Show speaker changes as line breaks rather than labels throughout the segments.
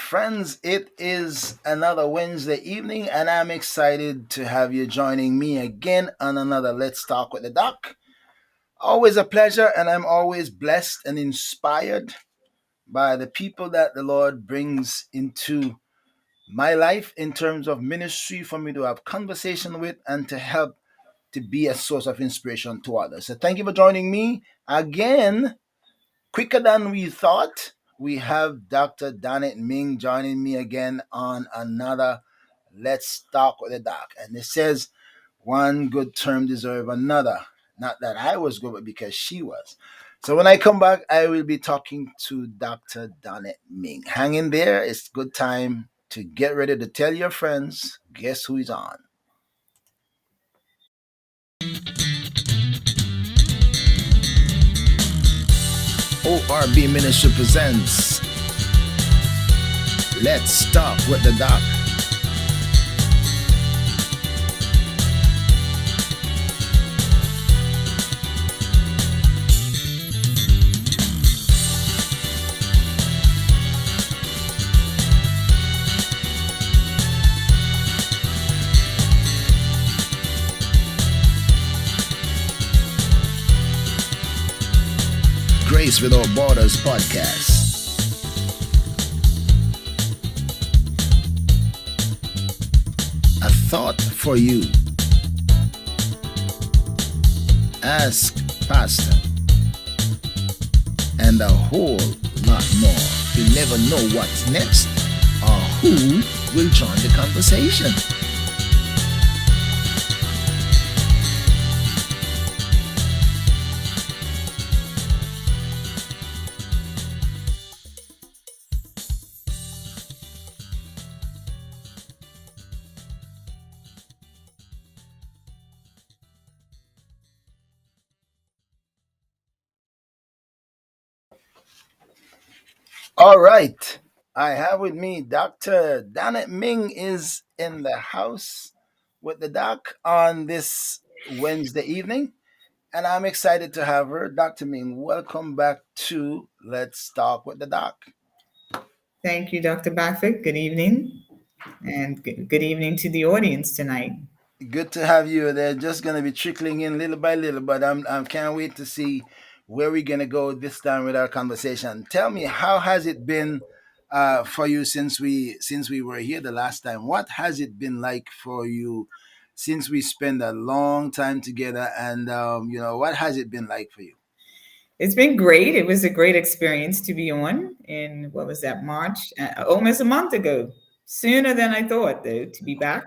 friends. It is another Wednesday evening, and I'm excited to have you joining me again on another Let's Talk with the Doc. Always a pleasure, and I'm always blessed and inspired by the people that the Lord brings into my life in terms of ministry for me to have conversation with and to help to be a source of inspiration to others. So thank you for joining me again. Quicker than we thought, we have Dr. Danette Ming joining me again on another Let's Talk with the Doc. And it says, one good term deserve another. Not that I was good, but because she was. So when I come back, I will be talking to Dr. Danette Ming. Hang in there. It's good time to get ready to tell your friends, guess who is on. ORB Ministry presents Let's Talk with the Doc. Grace Without Borders podcast. A thought for you. Ask Pastor. And a whole lot more. You never know what's next or who will join the conversation. All right. I have with me Dr. Danette Ming is in the house with the doc on this Wednesday evening, and I'm excited to have her. Dr. Ming, welcome back to Let's Talk with the Doc.
Thank you, Dr. Beckford. Good evening, and good evening to the audience tonight.
Good to have you. They're just going to be trickling in little by little, but I can't wait to see where we're going to go this time with our conversation. Tell me, how has it been for you since we were here the last time? What has it been like for you since we spent a long time together? And what has it been like for you?
It's been great. It was a great experience to be on in what was that, March? Almost a month ago. Sooner than I thought, though, to be back.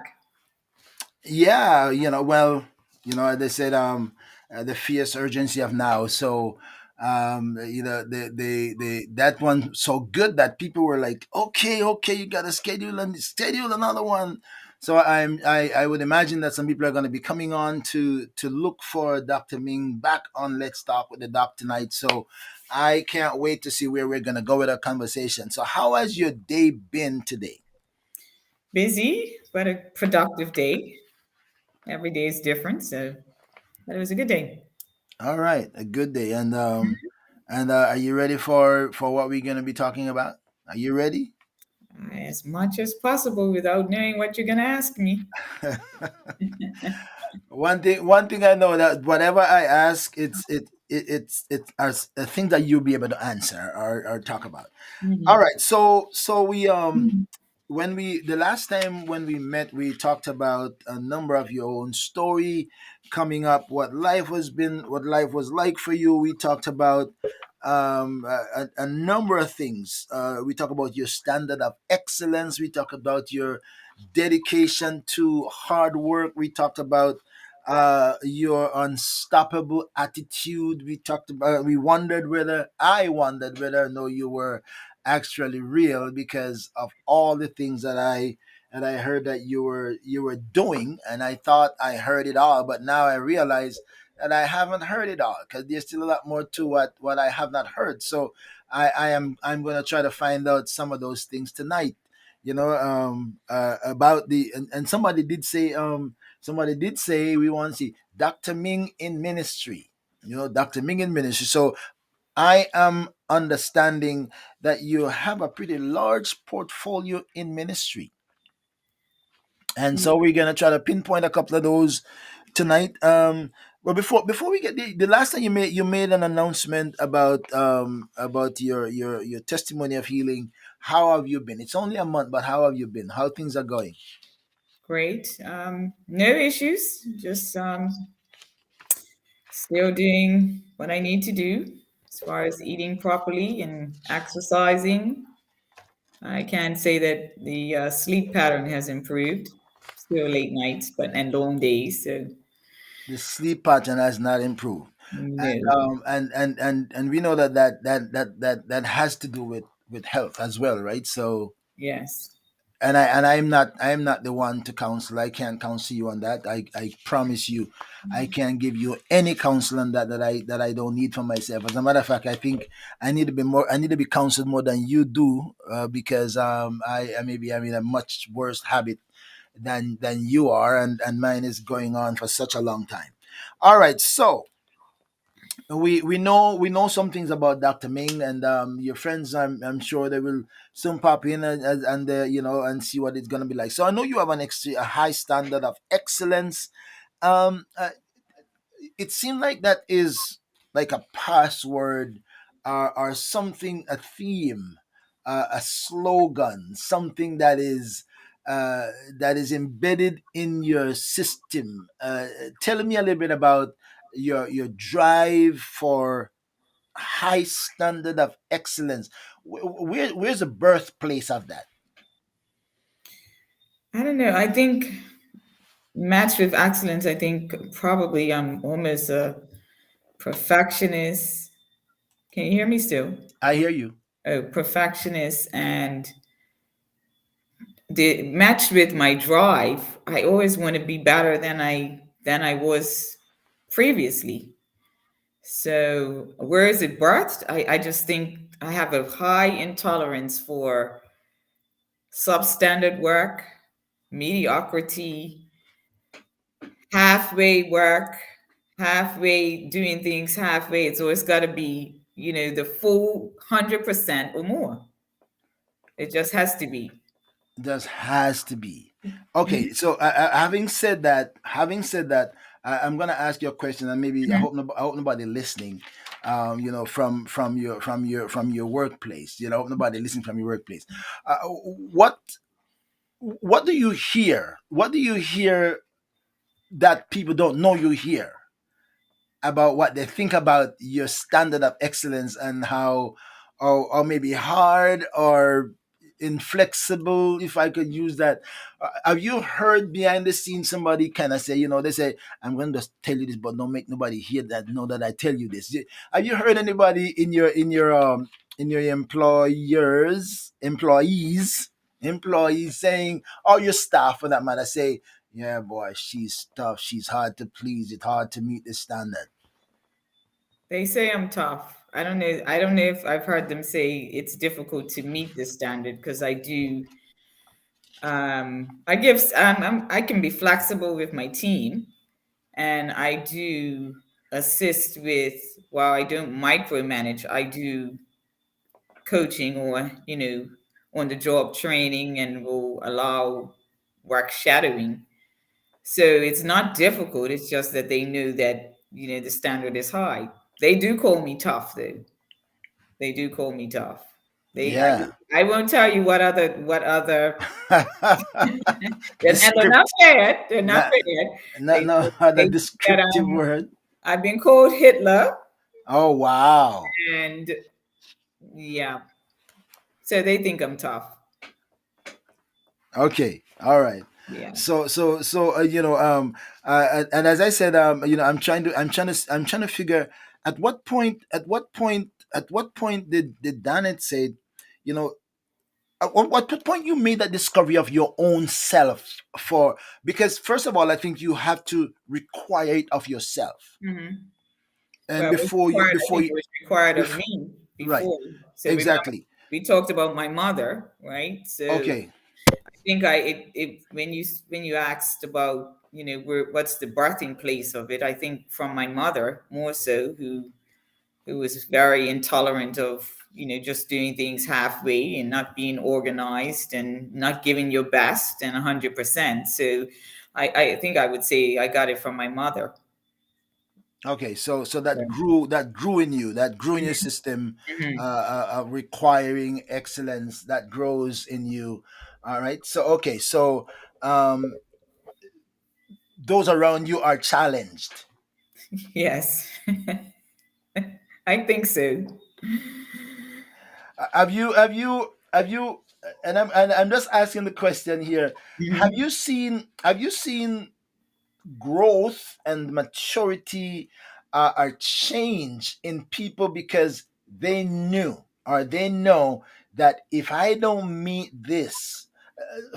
Yeah, they said, the fierce urgency of now. So, that one so good that people were like, okay, you got to schedule another one. So I would imagine that some people are going to be coming on to look for Dr. Ming back on Let's Talk with the Doc tonight. So I can't wait to see where we're going to go with our conversation. So how has your day been today?
Busy, but a productive day. Every day is different, so but it was a good day.
All right, a good day. And are you ready for what we're going to be talking about? Are you ready?
As much as possible without knowing what you're going to ask me.
One thing I know, that whatever I ask, it's a thing that you'll be able to answer or talk about. All
Mhm.
right, so we when we the last time when we met, we talked about a number of your own story coming up, what life was like for you. We talked about a number of things. We talked about your standard of excellence. We talked about your dedication to hard work. We talked about your unstoppable attitude. We wondered whether no, you were actually real because of all the things that I heard that you were doing, and I thought I heard it all, but now I realize that I haven't heard it all because there's still a lot more to what I have not heard. So I'm gonna try to find out some of those things tonight. About and somebody did say we want to see Dr. Ming in ministry. Dr. Ming in ministry. So I am understanding that you have a pretty large portfolio in ministry. And so we're gonna try to pinpoint a couple of those tonight. But before we get the last time you made an announcement about your testimony of healing. How have you been? It's only a month, but how have you been? How things are going?
Great. No issues. Just still doing what I need to do as far as eating properly and exercising. I can say that the sleep pattern has improved. Still late nights, but and long days. So
The sleep pattern has not improved,
no.
and we know that has to do with health as well, right? So
Yes.
and I'm not the one to counsel. I can't counsel you on that. I promise you, I can't give you any counsel on that I don't need for myself. As a matter of fact, I think I need to be counseled more than you do, because I maybe I'm in a much worse habit than you are, and mine is going on for such a long time. All right, so we know some things about Dr. Ming, and your friends. I'm sure they will soon pop in and see what it's gonna be like. So I know you have a high standard of excellence. Um, uh, it seemed like that is like a password, or something, a theme, a slogan, something uh, that is embedded in your system. Tell me a little bit about your drive for high standard of excellence. Where's the birthplace of that?
I don't know. I think matched with excellence, I think probably I'm almost a perfectionist. Can you hear me still?
I hear you.
A perfectionist, and the matched with my drive, I always want to be better than I was previously. So where is it birthed? I just think I have a high intolerance for substandard work, mediocrity, halfway work, halfway doing things halfway. It's always got to be, the full 100% or more. It just has to be.
Just has to be. Okay,
Mhm.
so having said that, I'm gonna ask you a question, and maybe I hope nobody listening, from your workplace. I hope nobody listening from your workplace. What what do you hear? What do you hear that people don't know you hear about what they think about your standard of excellence, and how, or maybe hard or inflexible, if I could use that. Have you heard behind the scenes somebody kind of say, they say, I'm going to tell you this, but don't make nobody hear that, know that I tell you this. Have you heard anybody in your employees saying, or your staff for that matter, say, yeah, boy, she's tough. She's hard to please. It's hard to meet the standard.
They say I'm tough. I don't know. I don't know if I've heard them say it's difficult to meet the standard because I do. I can be flexible with my team, and I do assist with. While I don't micromanage, I do coaching or on the job training, and will allow work shadowing. So it's not difficult. It's just that they know that the standard is high. They do call me tough, though. They do call me tough. They
Yeah.
I won't tell you what other
The
and they're not
script.
bad. They're not
Not,
bad.
not,
They
no,
they
the
think that
descriptive word.
I've been called Hitler,
Oh, wow.
and yeah, so they think I'm tough.
Okay. All right.
Yeah.
So and as I said, I'm trying to figure at what point did Danette say, you know at what point you made that discovery of your own self, for because first of all, I think you have to require it of yourself,
Hmm.
and
Well, it was required. I think it was required of
before
me
right,
before. So remember,
exactly.
we talked about my mother, right? So
Okay.
I think when you asked about what's the birthing place of it, I think from my mother more so, who was very intolerant of just doing things halfway and not being organized and not giving your best and 100%. So I think I would say I got it from my mother.
Okay, so
So,
that grew in you, that grew in your system,
mhm.
requiring excellence, that grows in you. All right. So okay, so um, those around you are challenged.
Yes, I think so.
Have you and I'm just asking the question here.
Mhm.
Have you seen growth and maturity are change in people because they know that if I don't meet this,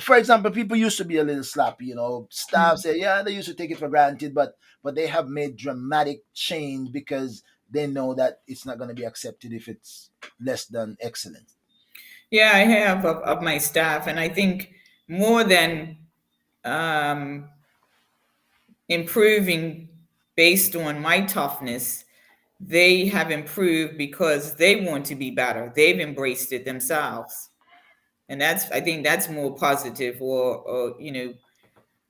for example, people used to be a little sloppy, staff say, yeah, they used to take it for granted, but they have made dramatic change because they know that it's not going to be accepted if it's less than excellent.
Yeah, I have of my staff, and I think more than um, improving based on my toughness, they have improved because they want to be better. They've embraced it themselves, and I think that's more positive, or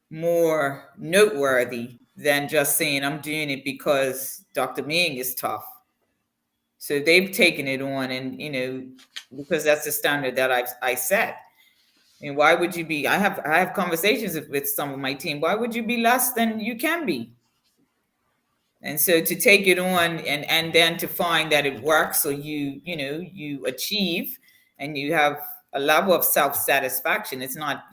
more noteworthy than just saying I'm doing it because Dr. Ming is tough. So they've taken it on, and because that's the standard that I set. And why would you be? I have conversations with some of my team. Why would you be less than you can be? And so to take it on, and then to find that it works, so you achieve, and you have a level of self satisfaction. It's not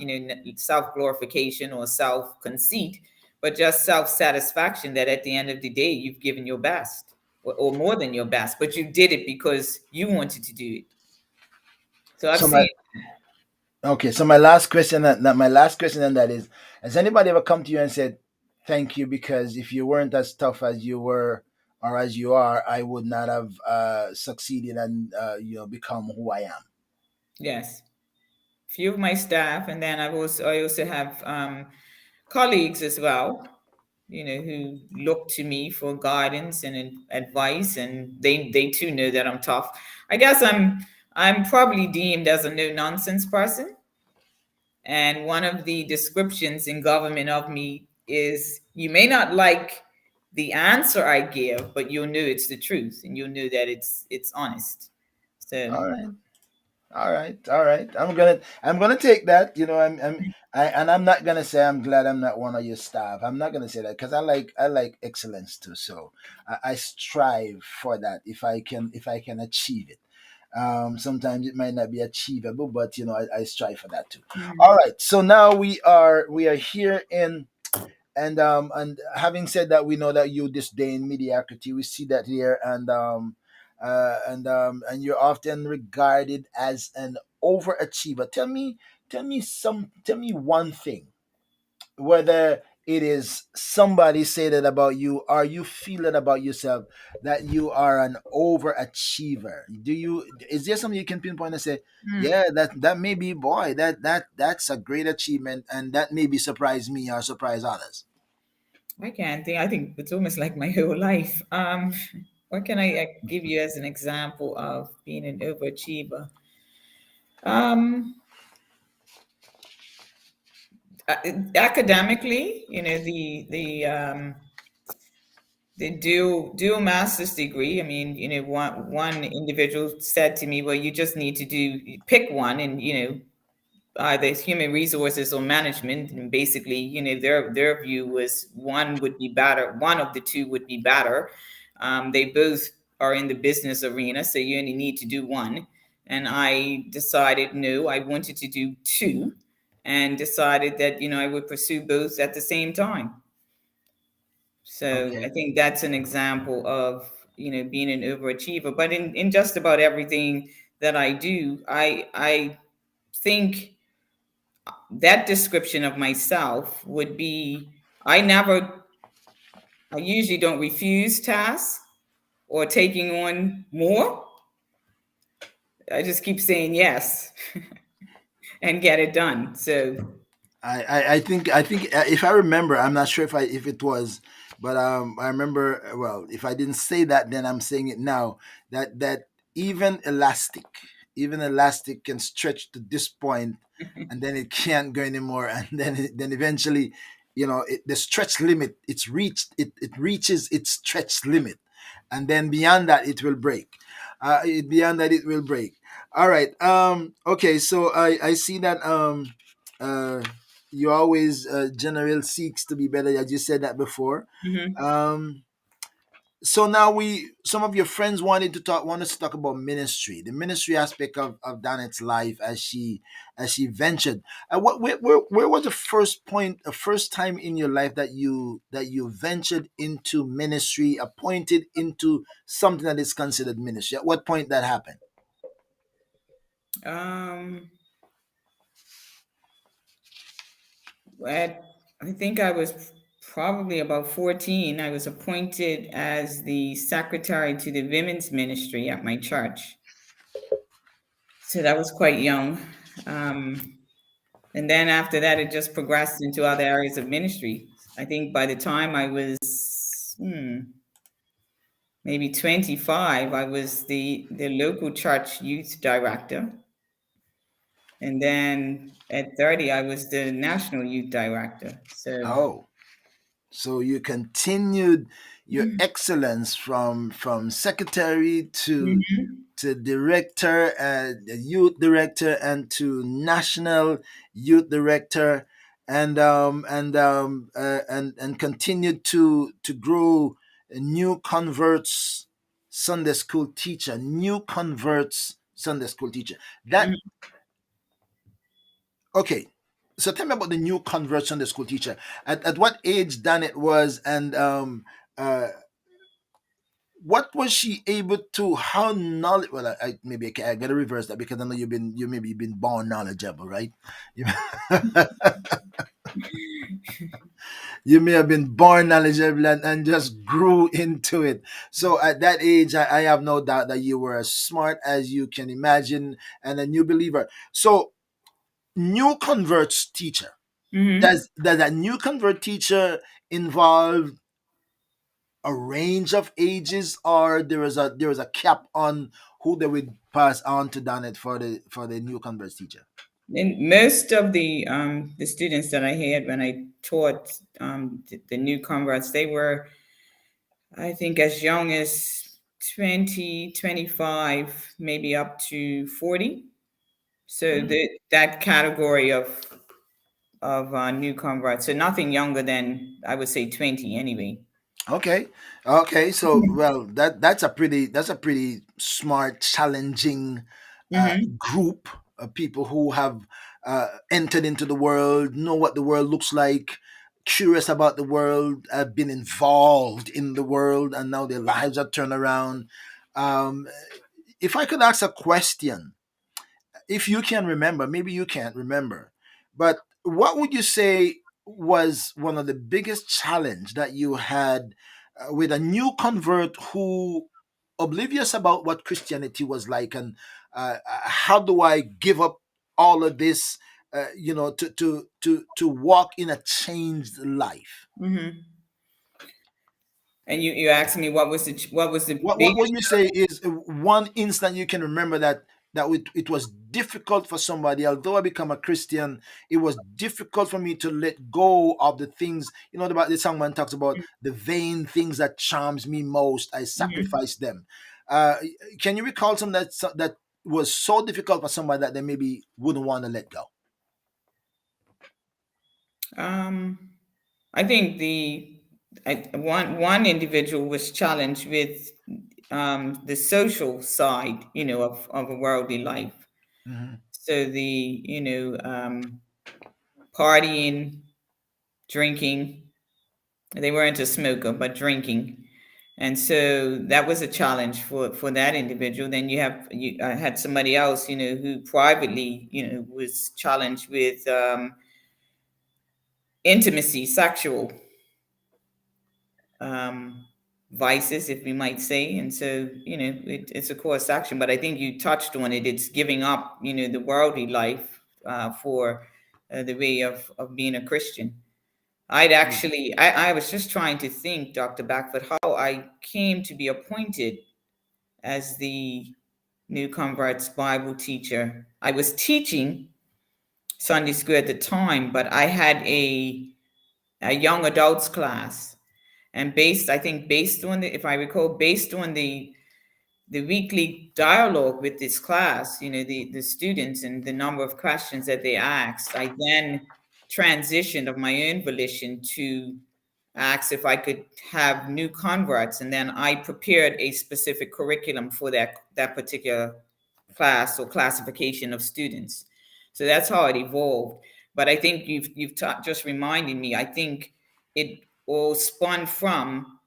self glorification or self conceit, but just self satisfaction that at the end of the day you've given your best, or more than your best, but you did it because you wanted to do it. So I've
So my
seen.
Okay, so my last question, my last question on that is: has anybody ever come to you and said, "Thank you, because if you weren't as tough as you were or as you are, I would not have succeeded and become who I am."
Yes, few of my staff, and then I also have colleagues as well, who look to me for guidance and advice, and they too know that I'm tough. I guess I'm probably deemed as a no nonsense person, and one of the descriptions in government of me is you may not like the answer I give, but you'll know it's the truth, and you'll know that it's honest. So.
All right, all right, all right. I'm gonna take that. And I'm not gonna say I'm glad I'm not one of your staff. I'm not gonna say that because I like excellence too. So I strive for that if I can achieve it. Sometimes it might not be achievable, but I strive for that too. All
Mhm.
right, so now we are here in, and having said that, we know that you disdain mediocrity. We see that here, and you're often regarded as an overachiever. Tell me one thing, whether it is somebody say that about you or you feel it about yourself, that you are an overachiever. Is there something you can pinpoint and say, yeah, that may be, boy, that's a great achievement, and that maybe surprise me or surprise others?
I can't think. I think it's almost like my whole life. What can I give you as an example of being an overachiever? Um, Academically, the dual master's degree. I mean, one individual said to me, "Well, you just need to pick one, and either human resources or management." And basically, their view was one would be better, one of the two would be better. They both are in the business arena, so you only need to do one. And I decided no, I wanted to do two, and decided that I would pursue both at the same time. So I
Okay.
think that's an example of being an overachiever. But in just about everything that I do, I think that description of myself would be I usually don't refuse tasks or taking on more. I just keep saying yes and get it done. So.
I think if I remember, I'm not sure if it was, but I remember. Well, if I didn't say that, then I'm saying it now. That even elastic, even elastic can stretch to this point, and then it can't go anymore, and then eventually, the stretch limit, it reaches its stretch limit, and then beyond that it will break. Beyond that it will break. All right. Okay. So I see that uh, you always general seeks to be better. I just said that before.
Hmm.
Um, so now some of your friends want us to talk about ministry, the ministry aspect of Danette's life as she ventured. Where was the first time in your life that you ventured into ministry, appointed into something that is considered ministry? At what point that happened?
Um, at I think I was probably about 14. I was appointed as the secretary to the women's ministry at my church. So that was quite young. Um, and then after that, it just progressed into other areas of ministry. I think by the time I was maybe 25, I was the local church youth director. And then at 30, I was the national youth director. So,
Oh, so you continued your excellence from secretary
mhm,
to director, youth director, and to national youth director, and continued to grow new converts Sunday school teacher, new converts Sunday school teacher. That
mhm.
Okay. So tell me about the new converts Sunday school teacher. At what age Dan it was, and uh what was she able to, how knowledge, well, I gotta reverse that, because I know you've been born knowledgeable, right? you, you may have been born knowledgeable, and just grew into it. So at that age, I have no doubt that you were as smart as you can imagine, and a new believer. So new converts teacher,
Mhm.
does that new convert teacher involve a range of ages, or there is a cap on who they would pass on to Donnet for the new converts teacher?
And most of the students that I had when I taught the new converts, they were, I think, as young as 20, 25, maybe up to 40. So
Hmm.
that category of new converts. So nothing younger than, I would say, 20 anyway.
Okay, okay. So well, that's a pretty smart, challenging
Hmm.
group of people who have entered into the world, know what the world looks like, curious about the world, have been involved in the world, and now their lives are turned around. Um, if I could ask a question, if you can remember, maybe you can't remember, but what would you say was one of the biggest challenge that you had with a new convert who oblivious about what Christianity was like, and how do I give up all of this, to walk in a changed life?
Hmm. And you asked me what was the
What would
biggest.
you say is one instant you can remember that it was difficult for somebody, although I become a Christian, it was difficult for me to let go of the things, about the song man talks about the vain things that charms me most, I
Mhm.
sacrifice them. Uh, can you recall something that was so difficult for somebody that they maybe wouldn't want to let go?
Um, I think one individual was challenged with the social side, of a worldly life.
Hmm.
So partying, drinking. They weren't a smoker, but drinking. And so that was a challenge for that individual. Then I had somebody else, who privately, was challenged with intimacy, sexual um, vices, if we might say. And so, it's a course action. But I think you touched on it. It's giving up, the worldly life for the way of being a Christian. I was just trying to think, Dr. Beckford, how I came to be appointed as the new converts Bible teacher. I was teaching Sunday school at the time, but I had a young adults class. And based, I think, based on the, if I recall, based on the weekly dialogue with this class, the students and the number of questions that they asked, I then transitioned of my own volition to ask if I could have new converts, and then I prepared a specific curriculum for that particular class or classification of students. So that's how it evolved. But I think just reminded me. I think it all spun from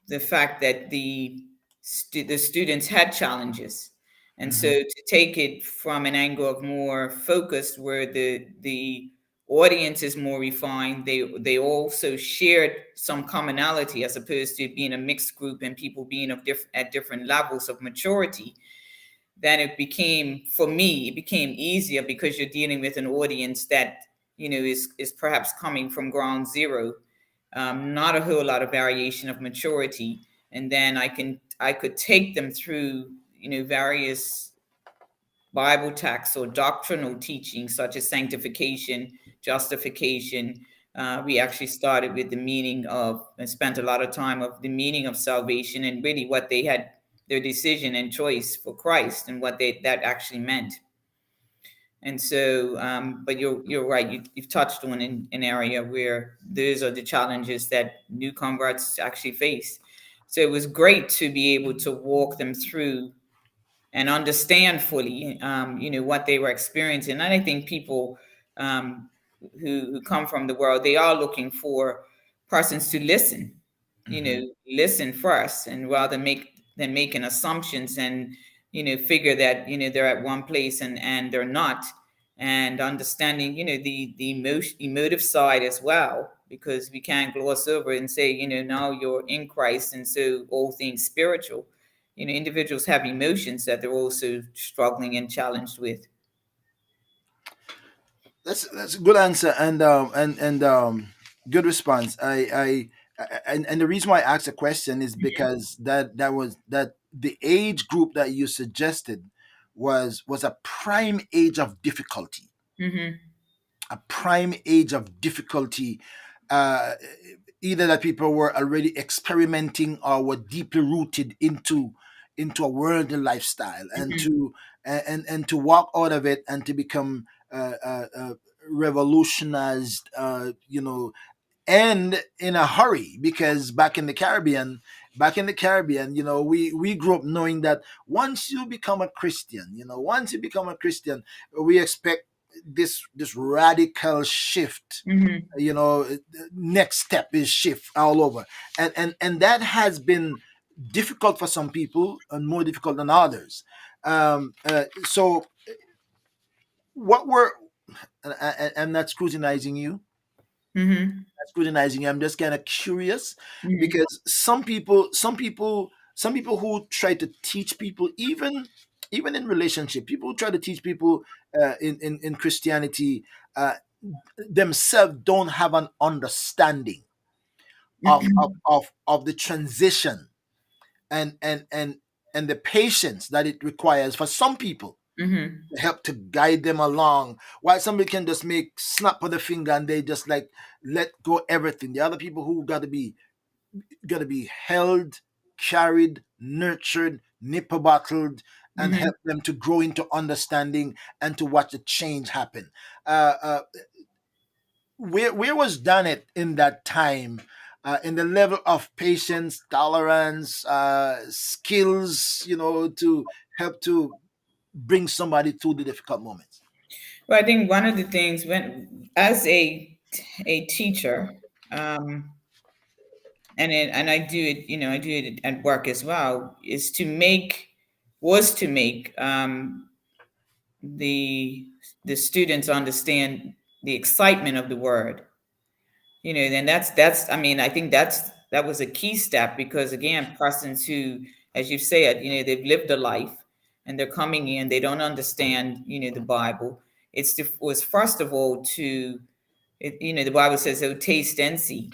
the fact that the students had challenges, and so
Hmm.
to take it from an angle of more focused, where the audience is more refined, they also shared some commonality as opposed to being a mixed group and people being at different levels of maturity. Then it became, for me, it became easier because you're dealing with an audience that is perhaps coming from ground zero, not a whole lot of variation of maturity, and then I could take them through various Bible texts or doctrinal teachings such as sanctification, justification. We actually started with the meaning of, and spent a lot of time of the meaning of salvation, and really what they had, their decision and choice for Christ, and what that actually meant. And so, but you're right. You've touched on an area where those are the challenges that new converts actually face. So it was great to be able to walk them through and understand fully, what they were experiencing. And I think people, um, who come from the world, they are looking for persons to listen,
Hmm.
listen first, and rather than making assumptions and figure that they're at one place and they're not, and understanding the emotive side as well, because we can't gloss over and say now you're in Christ and so all things spiritual. Individuals have emotions that they're also struggling and challenged with.
That's a good answer, and good response. And the reason why I asked the question is because that the age group that you suggested was a prime age of difficulty,
Mm-hmm.
a prime age of difficulty. Uh, Either that people were already experimenting or were deeply rooted into a worldly lifestyle, and
Mm-hmm.
and to walk out of it and to become uh, uh, uh, revolutionized, and in a hurry, because back in the Caribbean, we grew up knowing that once you become a Christian, we expect this radical shift.
Mm-hmm.
you know Next step is shift all over, and that has been difficult for some people and more difficult than others. So what were I'm not scrutinizing you,
Mm-hmm.
I'm just kind of curious,
Mm-hmm.
because some people who try to teach people, even in relationship, people who try to teach people in Christianity, uh, themselves don't have an understanding of the transition, and and the patience that it requires for some people
Mm-hmm.
to help to guide them along, while somebody can just make snap of the finger and they just like let go everything. The other people who got to be held, carried, nurtured, nipple bottled, and
Mm-hmm.
help them to grow into understanding and to watch the change happen. uh, uh, where was Danette in that time, in the level of patience, tolerance, skills, to help to bring somebody through the difficult moments?
Well, I think one of the things, when as a teacher, um, and I do it, I do it at work as well, is to make the the students understand the excitement of the word. Then that's I mean, I think that was a key step, because again, persons who, as you said, they've lived a life and they're coming in, they don't understand the Bible. Was first of all the Bible says, oh, taste and see,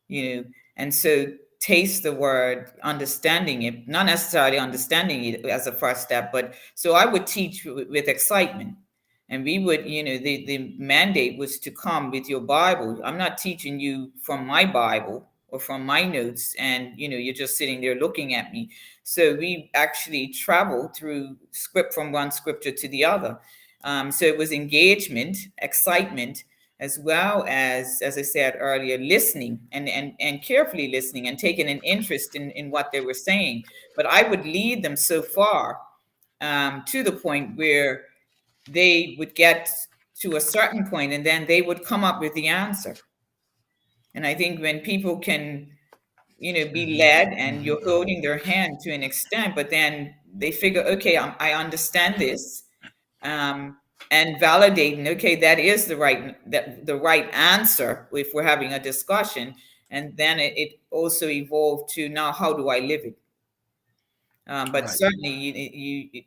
you know and so taste the word, understanding it, not necessarily understanding it as a first step, but so I would teach with excitement. And we would, the mandate was to come with your Bible. I'm not teaching you from my Bible or from my notes, and you're just sitting there looking at me. So we actually traveled through script from one scripture to the other. So it was engagement, excitement, as well as I said earlier, listening and carefully listening and taking an interest in what they were saying. But I would lead them so far, to the point where they would get to a certain point and then they would come up with the answer. And I think when people can, be
Hmm.
led and
Hmm.
you're holding their hand to an extent, but then they figure, okay, I understand this, um, and validating, okay, that is the right answer if we're having a discussion, and then it also evolved to, now how do I live it? But
Right.
certainly,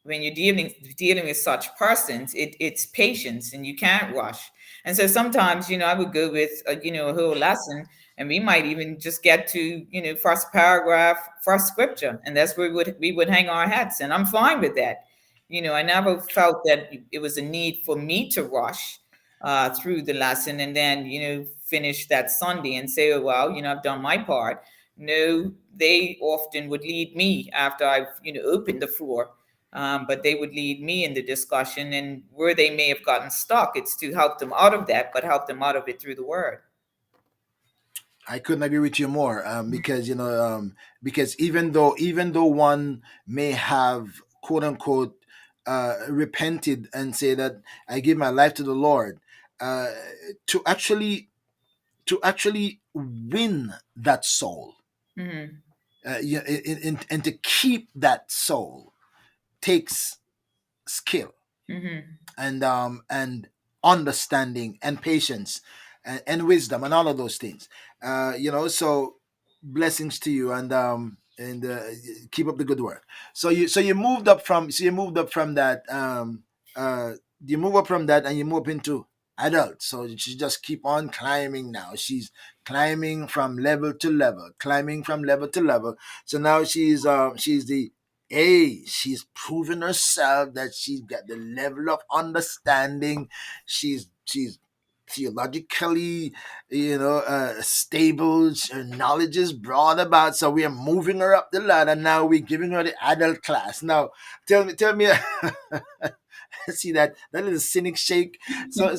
when you're dealing with such persons, it's patience, and you can't rush. And so sometimes, I would go with a whole lesson, and we might even just get to first paragraph, first scripture, and that's where we would hang our hats, and I'm fine with that. I never felt that it was a need for me to rush through the lesson and then finish that Sunday and say, oh well, I've done my part. No, they often would lead me after I've opened the floor, but they would lead me in the discussion, and where they may have gotten stuck, it's to help them out of that, but help them out of it through the word.
I couldn't agree with you more, because because even though one may have quote unquote repented and say that I give my life to the Lord, uh, to actually win that soul,
Mm-hmm.
and to keep that soul takes skill,
Mm-hmm.
and understanding and patience, and wisdom, and all of those things. So blessings to you, and keep up the good work. So you moved up from that, uh you move up from that, and you move up into adult. So she just keep on climbing. Now she's climbing from level to level, climbing from level to level. So now she's the she's proven herself that she's got the level of understanding. She's theologically, stable. Her knowledge is broad about. So we are moving her up the ladder. Now we're giving her the adult class. Now, tell me. See that little cynic shake. So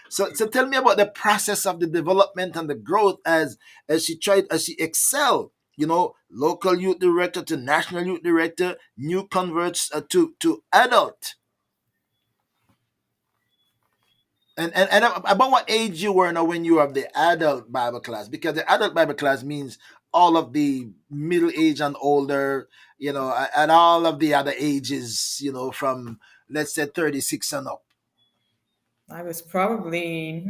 so tell me about the process of the development and the growth as she excel. Local youth director to national youth director, new converts to adult. And about what age you were now when you have the adult Bible class? Because the adult Bible class means all of the middle age and older, and all of the other ages, from, let's say, 36 and up.
I was probably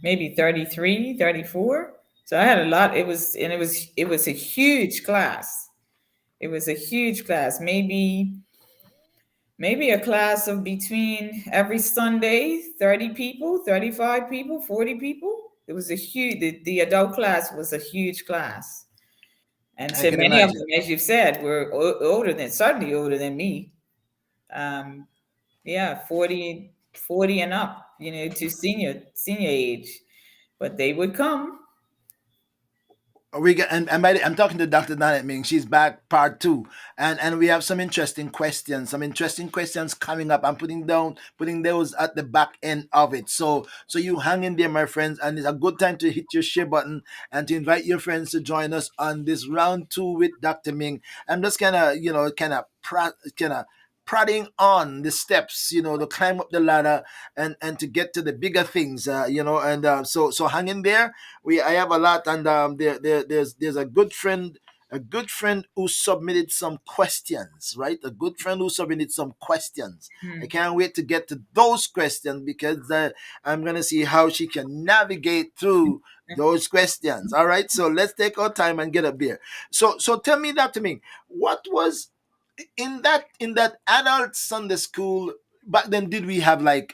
maybe 33, 34. So I had a lot. It was a huge class. It was a huge class. Maybe a class of between every Sunday, 30 people, 35 people, 40 people. It was the adult class was a huge class. And
I
so
can
many of
imagine.
them, as you've said, were certainly older than me. Um, yeah, 40 and up, to senior age. But they would come.
We get and by I'm talking to Dr. Danette Ming. She's back, part two, and we have some interesting questions coming up. I'm putting those at the back end of it. So you hang in there, my friends, and it's a good time to hit your share button and to invite your friends to join us on this round two with Dr. Ming. I'm just kind of prodding on the steps, to climb up the ladder and to get to the bigger things, and so hang in there. I have a lot, and there's a good friend who submitted some questions, right? A good friend who submitted some questions. I
Hmm.
can't wait to get to those questions, because I'm gonna see how she can navigate through those questions. All right, so let's take our time and get up there. So tell me that to me. What was in that adult Sunday school back then? Did we have, like,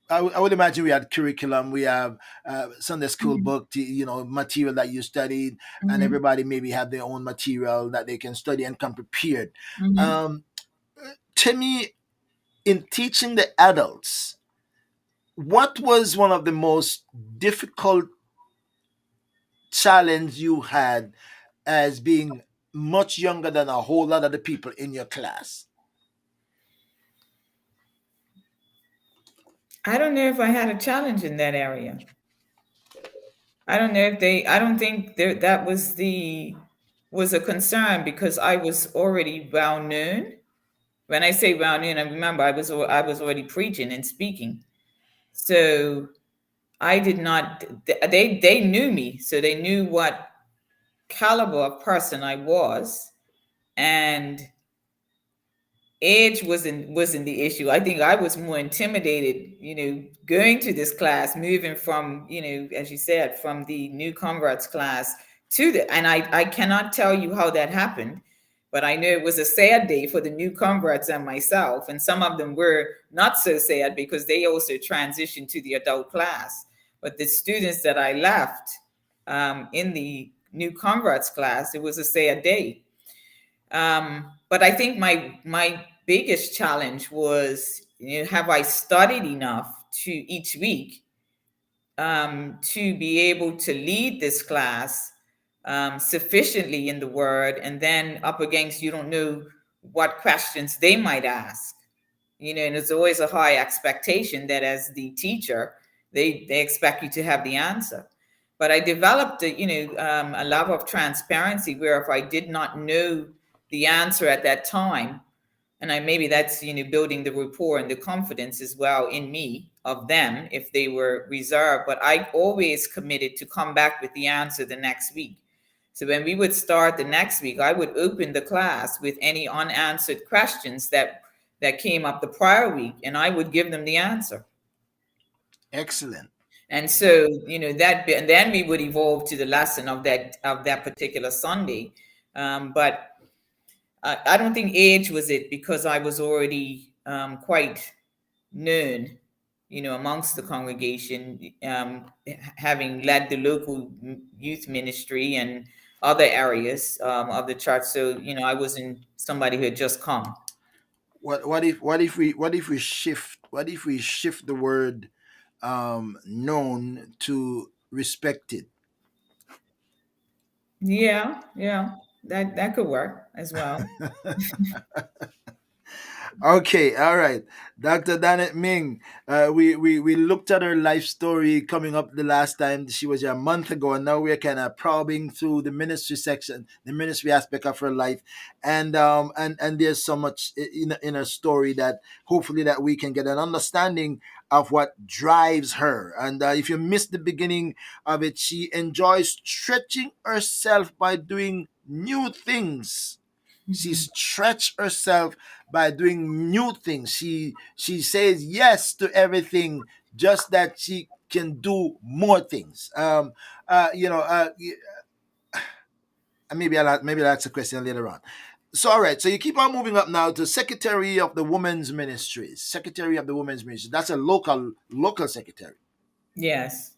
I would imagine we had curriculum, we have Sunday school
Mhm.
book, material that you studied, and
Mhm.
everybody maybe have their own material that they can study and come prepared.
Mhm.
Um, to me, in teaching the adults, what was one of the most difficult challenge you had as being much younger than a whole lot of the people in your class?
I don't know if I had a challenge in that area. I don't know if they. I don't think that was a concern because I was already well known. When I say well known, I remember I was already preaching and speaking. So I did not. They knew me, so they knew what caliber of person I was, and age wasn't the issue. I think I was more intimidated, going to this class, moving from, as you said, from the new converts class to the, and I cannot tell you how that happened, but I know it was a sad day for the new converts and myself, and some of them were not so sad because they also transitioned to the adult class. But the students that I left in the new converts class, it was a sad day. But I think my biggest challenge was, have I studied enough to each week to be able to lead this class sufficiently in the word, and then up against, you don't know what questions they might ask, and it's always a high expectation that as the teacher, they expect you to have the answer. But I developed a love of transparency, where if I did not know the answer at that time, and I maybe that's building the rapport and the confidence as well in me of them if they were reserved, but I always committed to come back with the answer the next week. So when we would start the next week, I would open the class with any unanswered questions that came up the prior week, and I would give them the answer.
Excellent.
And so, and then we would evolve to the lesson of that particular Sunday. But I don't think age was it, because I was already quite known, amongst the congregation, having led the local youth ministry and other areas of the church. So, I wasn't somebody who had just come.
What if we shift the word known to respected?
Yeah, yeah, that could work as well.
Okay, all right. Dr. Danette Ming, we looked at her life story coming up the last time she was here a month ago, and now we're kind of probing through the ministry section, the ministry aspect of her life, and there's so much in her story that hopefully that we can get an understanding of what drives her. And if you missed the beginning of it, she enjoys stretching herself by doing new things. She stretched herself by doing new things. She says yes to everything, just that she can do more things. Maybe that's a question later on. So all right, so you keep on moving up now to Secretary of the Women's Ministries. Secretary of the Women's Ministries. That's a local secretary.
Yes.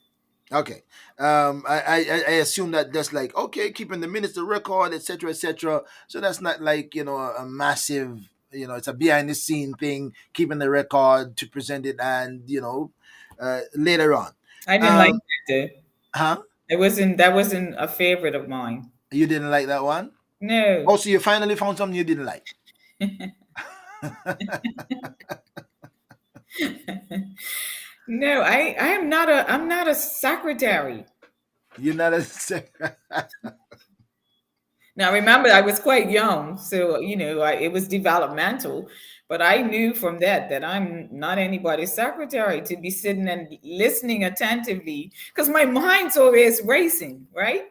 Okay. I assume that that's like, okay, keeping the minutes, the record, etc., etc. So that's not like a massive, it's a behind the scene thing, keeping the record to present it, and later on.
I didn't like
Um,
that though.
huh?
That wasn't a favorite of mine.
You didn't like that one?
No.
Oh, so you finally found something you didn't like.
No, I'm not a secretary.
You're not a
Now, remember, I was quite young, so it was developmental. But I knew from that I'm not anybody's secretary to be sitting and listening attentively, because my mind's always racing, right?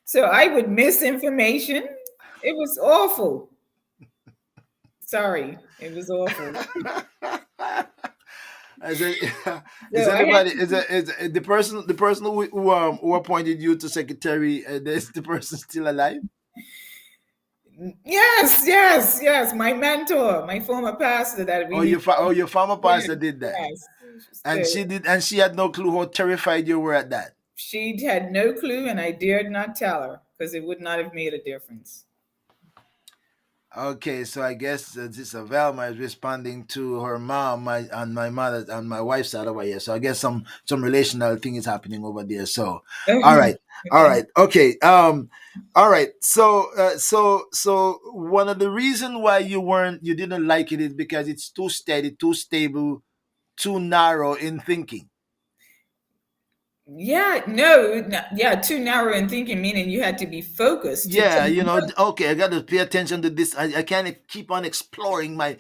So I would miss information. It was awful. Sorry, it was awful.
Is it, is
So I had
anybody is the person who appointed you to secretary, is the person still alive?
Yes, yes, yes. My mentor, my former pastor, that
Oh,
really.
your former pastor
Yes,
did that,
yes.
and
So
she had no clue how terrified you were at that.
she had no clue, and I dared not tell her because it would not have made a difference.
Okay, so I guess this Velma is responding to her mom, my mother on my wife's side over here. So I guess some relational thing is happening over there. So, all right, all right, okay, all right. So so one of the reason why you didn't like it is because it's too steady, too stable, too narrow in thinking.
Yeah, no, yeah, too narrow in thinking, meaning you had to be focused to
Yeah,
take notes.
okay, I got to pay attention to this. I can't keep on exploring my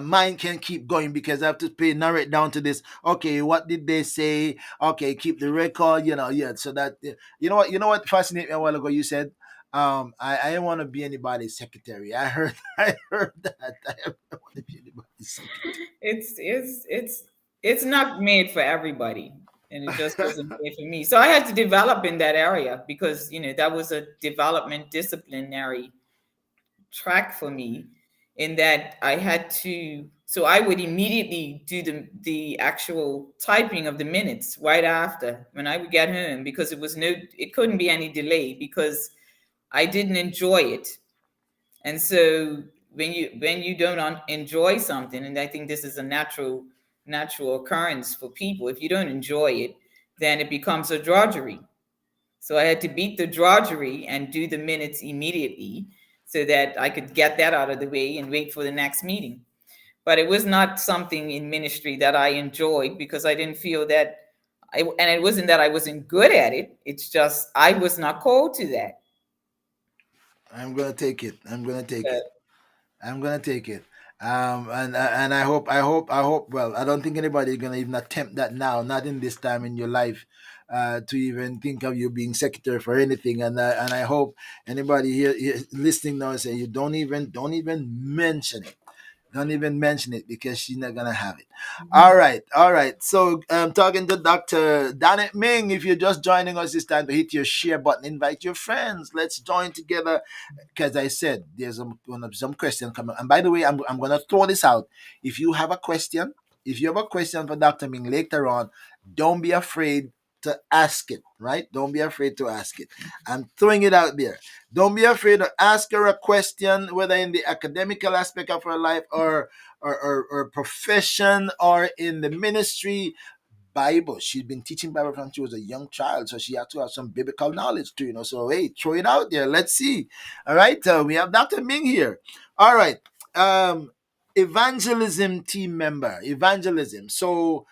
mind can't keep going because I have to narrow it down to this. Okay, what did they say? Okay, keep the record, yeah. So that, what fascinated me a while ago, you said, I don't want to be anybody's secretary. I heard, I heard that. I don't want to be anybody's secretary.
It's not made for everybody, and it just wasn't made for me. So I had to develop in that area because that was a development disciplinary track for me, in that I had to. So I would immediately do the actual typing of the minutes right after when I would get home, because it couldn't be any delay because I didn't enjoy it. And so when you don't enjoy something, and I think this is a natural occurrence for people, if you don't enjoy it, then it becomes a drudgery. So I had to beat the drudgery and do the minutes immediately so that I could get that out of the way and wait for the next meeting. But it was not something in ministry that I enjoyed, because I didn't feel that and it wasn't that I wasn't good at it. It's just I was not called to that.
I'm gonna take it. I'm gonna take
Uh,
it. I'm gonna take it. And I hope. Well, I don't think anybody is gonna even attempt that now. Not in this time in your life, to even think of you being secretary for anything. And I hope anybody here listening now say you don't even mention it. Don't even mention it because she's not gonna have it.
mhm.
All right. So talking to Dr. Danette Ming. If you're just joining us, it's time to hit your share button. Invite your friends. Let's join together because I said there's some question coming. And by the way, I'm gonna throw this out. If you have a question, if you have a question for Dr. Ming later on, don't be afraid to ask it. Right? Don't be afraid to ask it. I'm throwing it out there. Don't be afraid to ask her a question, whether in the academical aspect of her life or profession or in the ministry. Bible. She's been teaching Bible from she was a young child, so she had to have some biblical knowledge too. So hey, throw it out there. Let's see. All right, we have Dr. Ming here. All right, um, evangelism team member, evangelism. So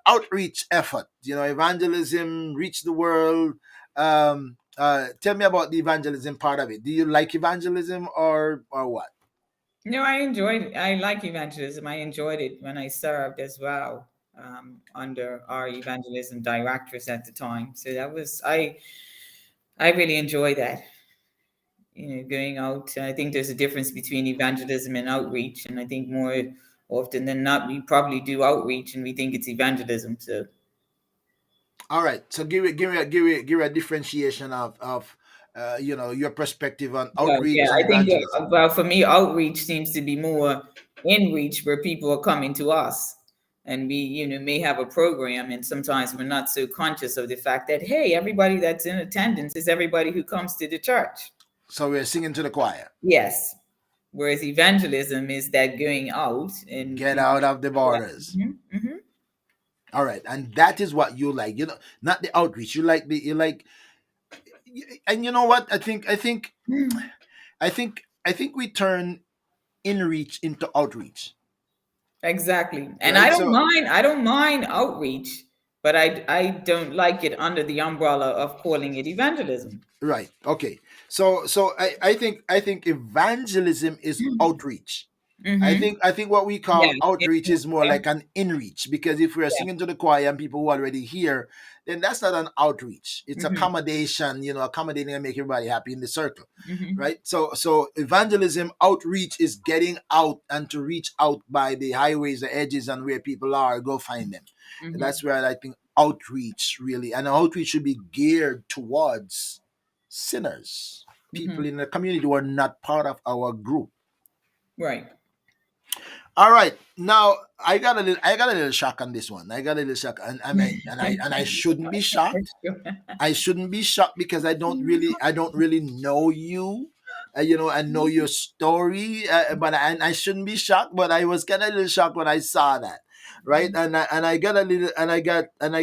outreach effort. Evangelism, reach the world. Tell me about the evangelism part of it. Do you like evangelism or what?
No, I like evangelism. I enjoyed it when I served as well, under our evangelism directors at the time. So I really enjoy that. Going out. I think there's a difference between evangelism and outreach, and I think more often than not, we probably do outreach and we think it's evangelism. So,
All right. So give me a differentiation of your perspective on
well, yeah,
outreach and
I think,
evangelism.
well, for me, outreach seems to be more in reach, where people are coming to us. And we, may have a program, and sometimes we're not so conscious of the fact that, hey, everybody that's in attendance is everybody who comes to the church.
So we're singing to the choir.
Yes. Whereas evangelism is that going out and,
Get out of the
yeah.
borders.
Hmm.
All right, and that is what you like. Not the outreach. You like, and you know what? I think we turn in reach into outreach,
Exactly. And I
right?
don't
So
mind, I don't mind outreach, but I don't like it under the umbrella of calling it evangelism.
right, okay. So I think evangelism is outreach. I
Mm-hmm.
think I think what we
Yeah.
call outreach is more
Yeah.
like an inreach because if we are
Yeah.
singing to the choir and people who are already here, then that's not an outreach. It's
Mm-hmm.
accommodation, accommodating and make everybody happy in the circle,
Mm-hmm.
right? So evangelism outreach is getting out and to reach out by the highways, the edges, and where people are, go find them. And
Mm-hmm.
that's where I think outreach really, and outreach should be geared towards sinners. people
Hmm.
in the community who are not part of our group.
Right.
All right, now I got a little shock on this one. I got a little shock, and I shouldn't be shocked. I shouldn't be shocked because I don't really know you. I know your story, but I shouldn't be shocked. But I was kind of a little shocked when I saw that, right? And I got a little and I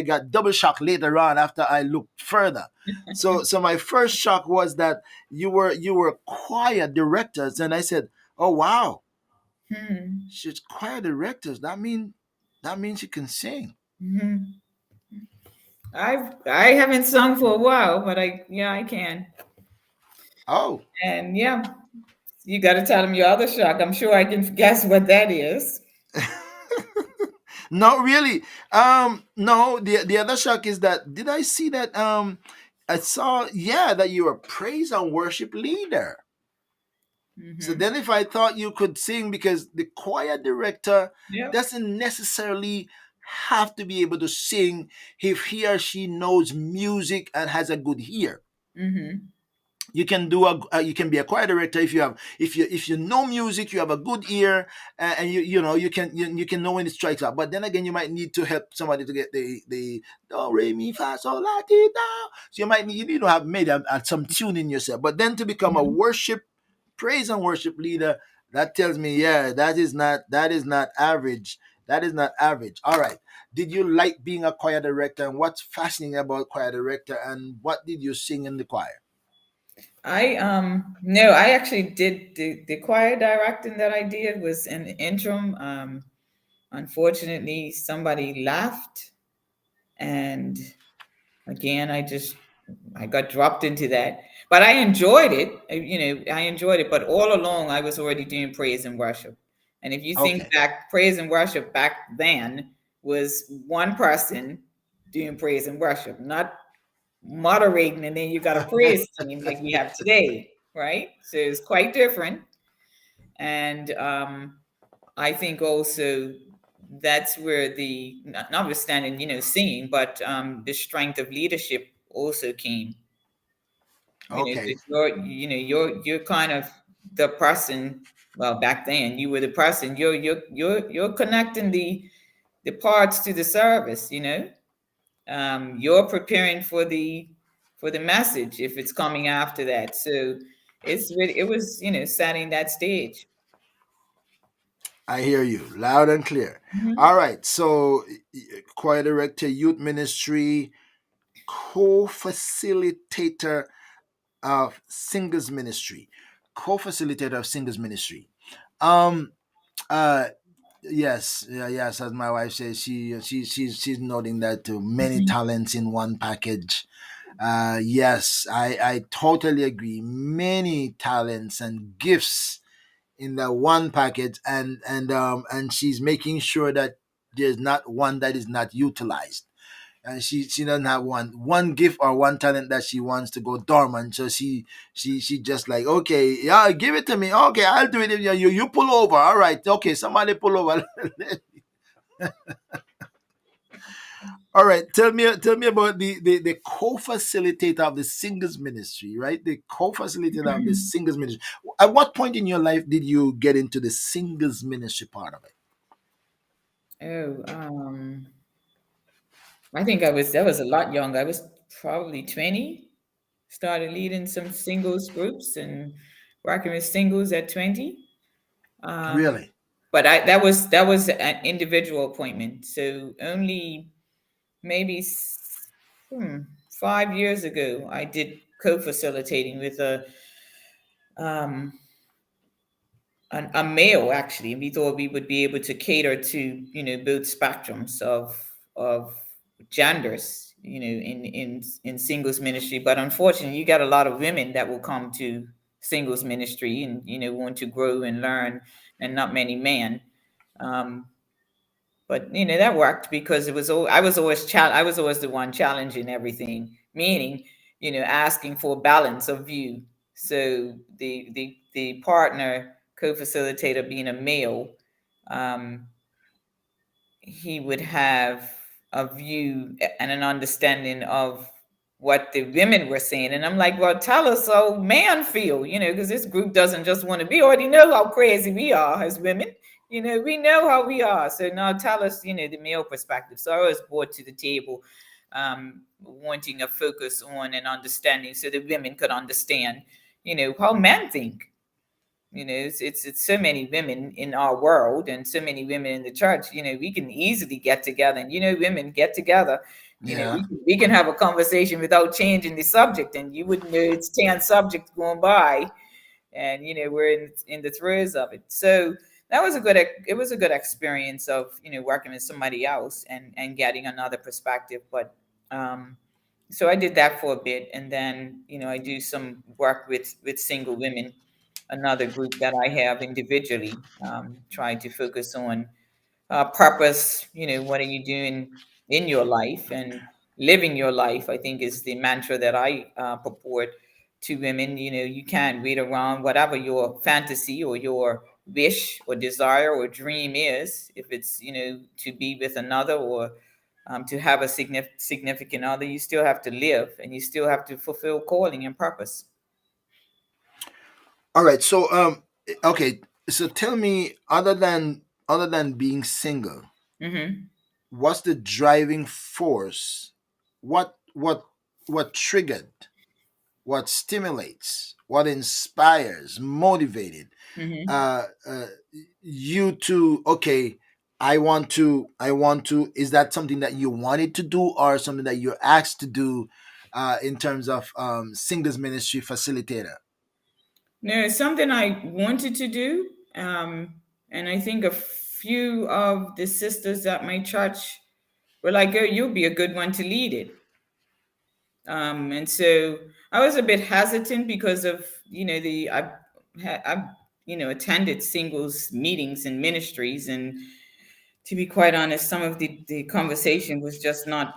got double shocked later on after I looked further. So my first shock was that you were choir directors, and I said, oh wow,
Hmm.
she's choir directors. That means she can sing.
Hmm. I haven't sung for a while, but I can.
Oh.
And yeah, you got to tell them your other shock. I'm sure I can guess what that is.
Not really. No, the other shock is that did I see that I saw, yeah, that you're a praise and worship leader. So
Hmm.
then if I thought you could sing, because the choir director
Yep.
doesn't necessarily have to be able to sing if he or she knows music and has a good ear.
Hmm.
You can you can be a choir director if you know music, you have a good ear, and you can know when it strikes up. But then again, you might need to help somebody to get the do re mi fa sol la ti do. So you need to have made some tuning yourself. But then to become a
Hmm.
worship praise and worship leader, that tells me, yeah, that is not average. That is not average. All right. Did you like being a choir director, and what's fascinating about choir director, and what did you sing in the choir?
I no, I actually did the choir directing that I did was an interim. Unfortunately, somebody left, and again, I got dropped into that. But I enjoyed it. I enjoyed it. But all along, I was already doing praise and worship. And if you think
Okay.
back, praise and worship back then was one person doing praise and worship, not moderating, and then you got a praise team like we have today, right? So it's quite different. And I think also that's where notwithstanding, singing, but the strength of leadership also came.
Okay.
Because you're kind of the person. Well, back then you were the person. You're connecting the parts to the service. You're preparing for the message if it's coming after that. So it was setting that stage.
I hear you loud and clear. All
Hmm.
right. So, choir director, youth ministry, co-facilitator of singers ministry, co-facilitator of singers ministry. Um. Uh. Yes. Yeah. Yes. As my wife says, she's noting that too. Many
Hmm.
talents in one package. Yes. I totally agree. Many talents and gifts in that one package, and she's making sure that there's not one that is not utilized, and she doesn't have one gift or one talent that she wants to go dormant. So she just like, okay, yeah, give it to me, okay, I'll do it. You pull over, all right, okay, somebody pull over. All right, tell me about the co-facilitator of the singers ministry, right? The co-facilitator of the singers ministry. At what point in your life did you get into the singers ministry part of it?
Oh, I think that was a lot younger. I was probably 20. Started leading some singles groups and working with singles at 20. Um,
Really?
but that was an individual appointment. So only maybe 5 years ago, I did co-facilitating with um, a male actually, and we thought we would be able to cater to both spectrums of genders, in singles ministry. But unfortunately, you got a lot of women that will come to singles ministry and want to grow and learn, and not many men. Um, but that worked because I was always the one challenging everything, meaning asking for balance of view. So the partner co-facilitator being a male, um, he would have a view and an understanding of what the women were saying. And I'm like, well, tell us how man feel, because this group doesn't just want to be, already know how crazy we are as women. We know how we are. So now tell us, the male perspective. So I was brought to the table, wanting a focus on and understanding so the women could understand, how men think. It's so many women in our world and so many women in the church. We can easily get together, and women get together.
Yeah.
We can have a conversation without changing the subject, and you wouldn't know it's 10 subjects going by, and we're in the throes of it. So that was it was a good experience of working with somebody else and getting another perspective. But so I did that for a bit, and then I do some work with single women, another group that I have individually, trying to focus on purpose. What are you doing in your life and living your life? I think is the mantra that I purport to women. You can't wait around whatever your fantasy or your wish or desire or dream is. If it's to be with another or to have a significant other, you still have to live and you still have to fulfill calling and purpose.
All right. So okay. So tell me, other than being single,
Hmm.
what's the driving force? What triggered? What stimulates? What inspires? Motivated
Hmm.
uh, uh, you to, okay, I want to, is that something that you wanted to do or something that you're asked to do in terms of singles ministry facilitator?
No, it's something I wanted to do. And I think a few of the sisters at my church were like, "Oh, you'll be a good one to lead it." And so I was a bit hesitant because of, I've attended singles meetings and ministries. And to be quite honest, some of the conversation was just not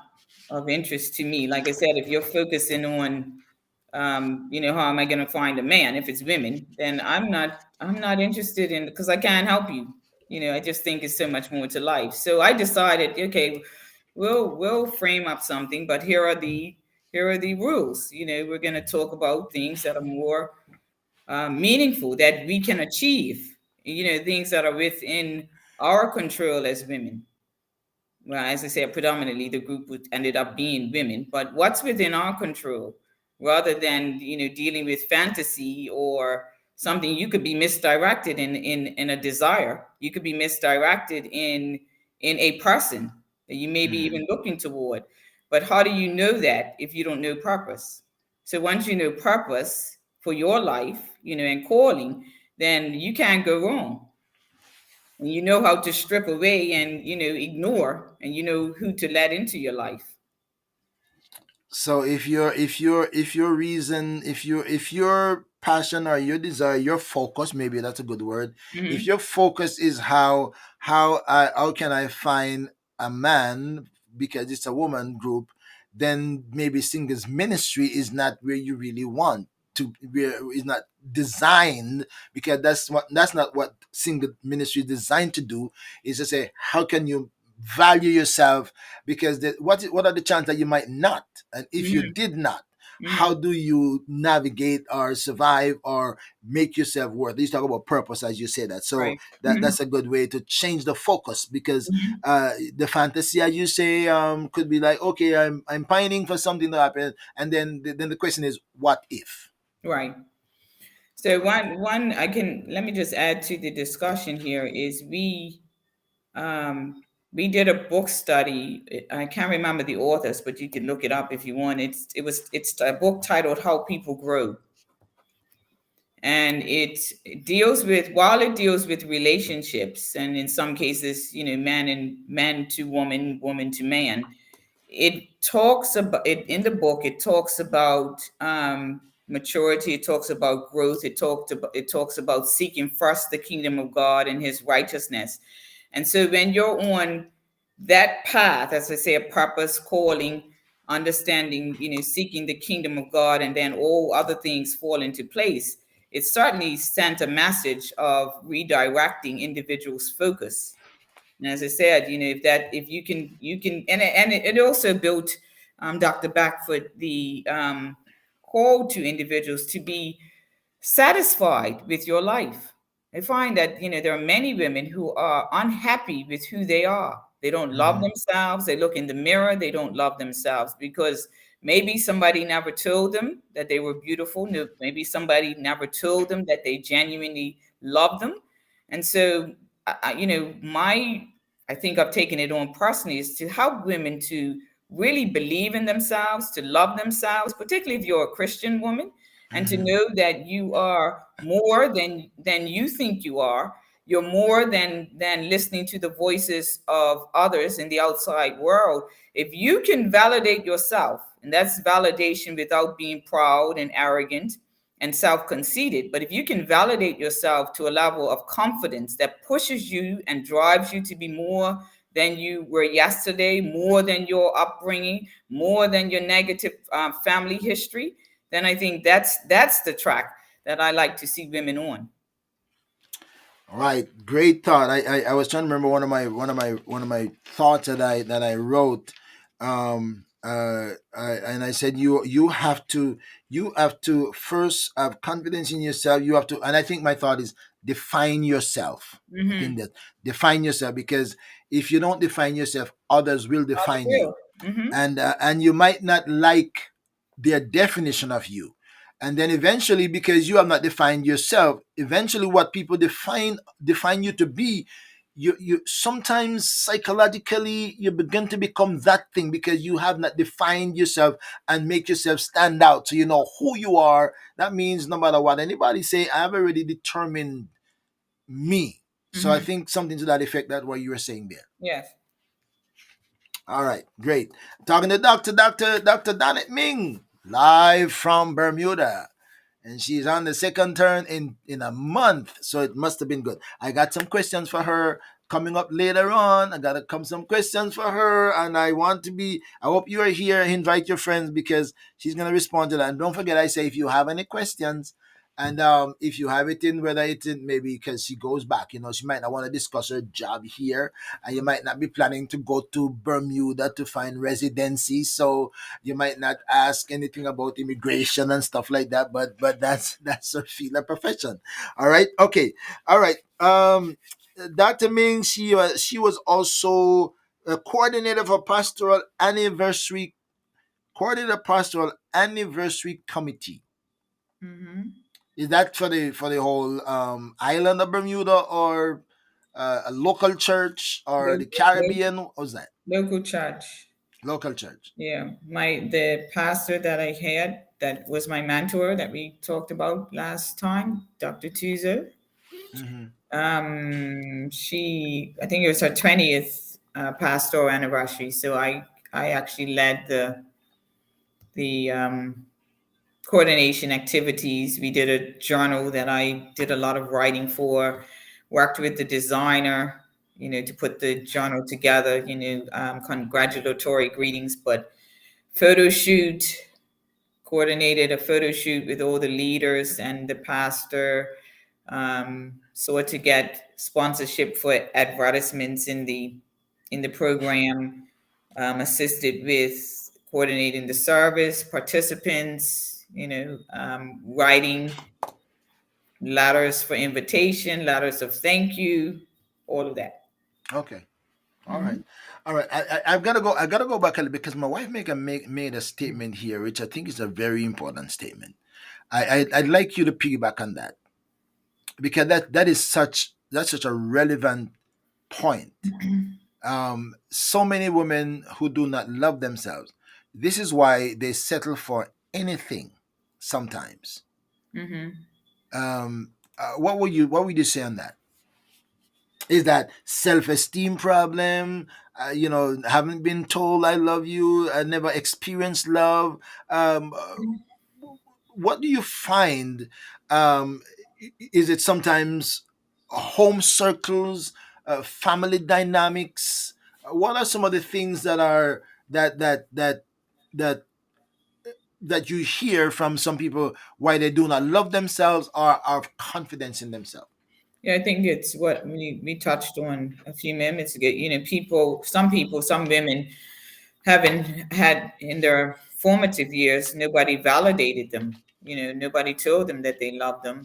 of interest to me. Like I said, if you're focusing on how am I going to find a man? If it's women, then I'm not interested in, because I can't help you. I just think it's so much more to life. So I decided, okay, we'll frame up something, but here are the rules. We're going to talk about things that are more meaningful, that we can achieve. Things that are within our control as women. Well, as I said, predominantly the group ended up being women, but what's within our control, rather than dealing with fantasy or something. You could be misdirected in a desire. You could be misdirected in a person that you may be
Mhm.
even looking toward. But how do you know that if you don't know purpose? So once you know purpose for your life, and calling, then you can't go wrong, and you know how to strip away and ignore, and you know who to let into your life.
So if your reason, if your passion or your desire, your focus, maybe that's a good word. If
Hmm.
your focus is how can I find a man because it's a woman group, then maybe singles ministry is not where you really want to, where is not designed, because that's not what single ministry is designed to do. Is to say, how can you value yourself, because what are the chances that you might not, and if you
Hmm.
did not, how
Hmm.
do you navigate or survive or make yourself worth? You talk about purpose as you say that, so
Right. Hmm.
that's a good way to change the focus, because the fantasy, as you say, could be like, okay, I'm pining for something to happen, and then the question is, what if?
Right. So one I can let me just add to the discussion here is we did a book study. I can't remember the authors, but you can look it up if you want. It's a book titled How People Grow. And it deals with, while it deals with relationships, and in some cases, man to woman, woman to man, it talks about it in the book. It talks about maturity. It talks about growth. It talks about seeking first the kingdom of God and his righteousness. And so when you're on that path, as I say, a purpose, calling, understanding, seeking the kingdom of God, and then all other things fall into place, it certainly sent a message of redirecting individuals' focus. And as I said, if you can, and it also built Dr. Beckford, the call to individuals to be satisfied with your life. I find that, there are many women who are unhappy with who they are. They don't love
Mhm.
themselves. They look in the mirror, they don't love themselves because maybe somebody never told them that they were beautiful. Maybe somebody never told them that they genuinely love them. And so, my I think I've taken it on personally is to help women to really believe in themselves, to love themselves, particularly if you're a Christian woman, and to
Mhm.
know that you are more than you think you are. You're more than listening to the voices of others in the outside world. If you can validate yourself, and that's validation without being proud and arrogant and self-conceited, but if you can validate yourself to a level of confidence that pushes you and drives you to be more than you were yesterday, more than your upbringing, more than your negative family history, then I think that's the track that I like to see women on.
Right, great thought. I was trying to remember one of my thoughts that I wrote, and I said you have to first have confidence in yourself. You have to, and I think my thought is define yourself. I
Mm-hmm.
think that define yourself, because if you don't define yourself, others will
Others
define you,
will. Mm-hmm.
and you might not like their definition of you, and then eventually, because you have not defined yourself, eventually what people define you to be, you sometimes psychologically you begin to become that thing, because you have not defined yourself and make yourself stand out, so you know who you are. That means no matter what anybody say, I have already determined me. So I
Mm-hmm.
think something to that effect, that what you were saying there.
Yes.
All right, great. Talking to Dr. Danette Ming, live from Bermuda. And she's on the second turn in a month, so it must have been good. I got some questions for her coming up later on. I got to come some questions for her, and I hope you are here. Invite your friends, because she's going to respond to that. And don't forget, I say, if you have any questions, and if you have it in, whether it's in, maybe because she goes back, she might not want to discuss her job here, and you might not be planning to go to Bermuda to find residency, so you might not ask anything about immigration and stuff like that. But that's her field of profession. All right, okay, all right. Dr. Ming, she was also a coordinator pastoral anniversary committee.
Mm-hmm.
Is that for the whole island of Bermuda, or a local church, or the Caribbean? What was that?
Local church.
Local church.
Yeah. The pastor that I had that was my mentor that we talked about last time, Dr. Tuzo.
Hmm.
She, I think it was her 20th pastoral anniversary. So I actually led the coordination activities. We did a journal that I did a lot of writing for, worked with the designer, to put the journal together, congratulatory greetings, but photo shoot, coordinated a photo shoot with all the leaders and the pastor, so to get sponsorship for advertisements in the program, assisted with coordinating the service, participants, writing letters for invitation, letters of thank you, all of that.
Okay. All right,
Hmm.
all right. I've got to go. I got to go back a little, because my wife made a statement here, which I think is a very important statement. I'd like you to piggyback on that, because that's such a relevant point. So many women who do not love themselves. This is why they settle for anything. Sometimes.
Hmm.
What would you say on that? Is that self-esteem problem? Haven't been told I love you, I never experienced love. um, uh, what do you find? um, is it sometimes home circles, family dynamics? What are some of the things that that you hear from some people, why they do not love themselves or have confidence in themselves?
Yeah, I think it's what we touched on a few minutes ago. Some people, some women having had in their formative years, nobody validated them. Nobody told them that they loved them.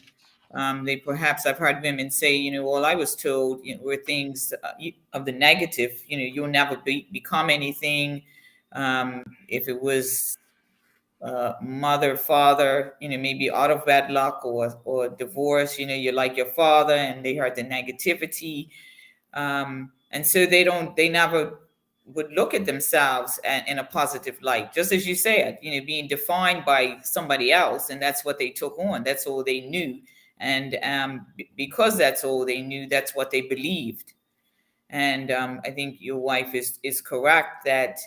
They perhaps I've heard women say, all I was told, were things of the negative. You'll never become anything. If it was mother, father, maybe out of wedlock or divorce, you're like your father, and they heard the negativity, and so they never would look at themselves in a positive light, just as you said, being defined by somebody else, and that's what they took on, that's all they knew, and because that's all they knew, that's what they believed. And I think your wife is correct that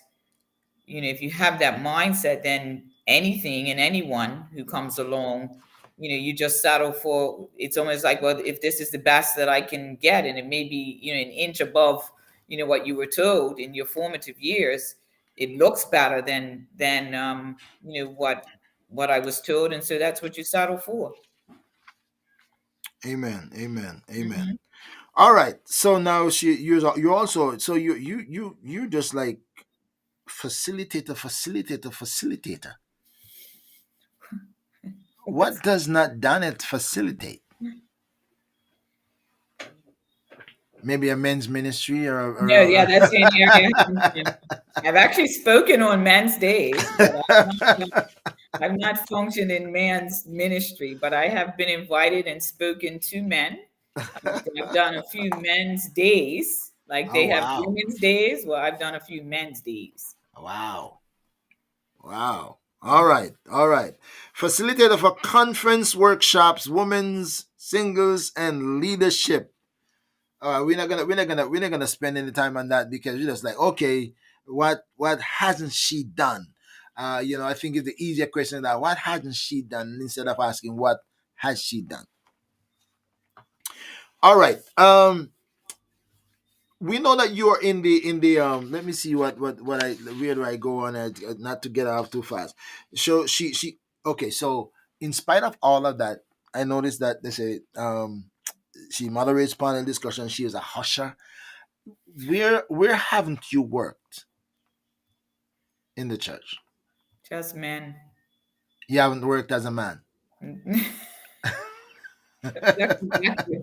if you have that mindset, then anything and anyone who comes along, you just settle for. It's almost like, well, if this is the best that I can get, and it may be an inch above what you were told in your formative years, it looks better than what I was told, and so that's what you settle for.
Amen. Amen. Amen.
Hmm.
All right. So now you also, so you just like facilitator. What does not Danette facilitate? Maybe a men's ministry
No, yeah,
or
that's the only area I haven't been. I've actually spoken on men's days, but I've not functioned in man's ministry, but I have been invited and spoken to men. I've done a few men's days, like
Oh
they have
wow.
women's days. Well, I've done a few men's days.
Wow. Wow. All right. All right. Facilitator for conference workshops, women's singles and leadership. We're not gonna spend any time on that because we're just like, okay, what hasn't she done? I think it's the easier question that what hasn't she done instead of asking what has she done. All right. We know that you're in the. Let me see what I where do I go on it, not to get off too fast. So she okay. So in spite of all of that, I noticed that they say she moderates panel discussion. She is a husher. Where haven't you worked in the church?
Just men.
You haven't worked as a man.
That's exactly.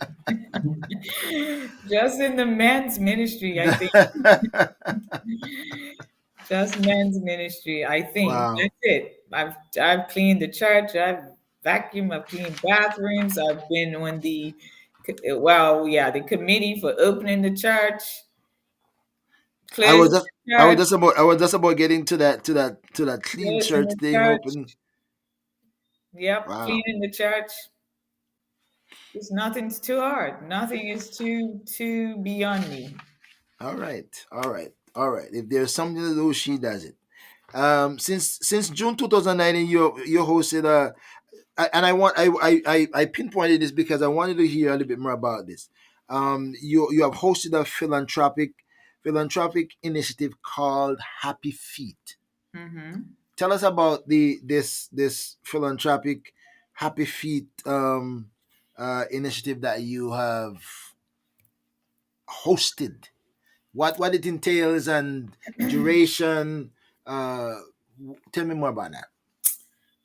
Just in the men's ministry, I think. Just men's ministry, I think.
Wow.
That's it. I've cleaned the church. I've vacuumed. I've cleaned bathrooms. I've been on the committee for opening the church,
I was
closing
just
the
I was
church,
just about I was just about getting to that clean
closing
church
the
thing
church.
open.
Yep,
Wow.
cleaning the church. It's nothing's too hard. Nothing is too beyond me.
All right. All right. All right. If there's something to do, she does it. Since June 2019, you hosted and I pinpointed this because I wanted to hear a little bit more about this. You have hosted a philanthropic initiative called Happy Feet.
Hmm.
Tell us about this philanthropic Happy Feet initiative that you have hosted. What it entails and duration. Uh, Tell me more about that.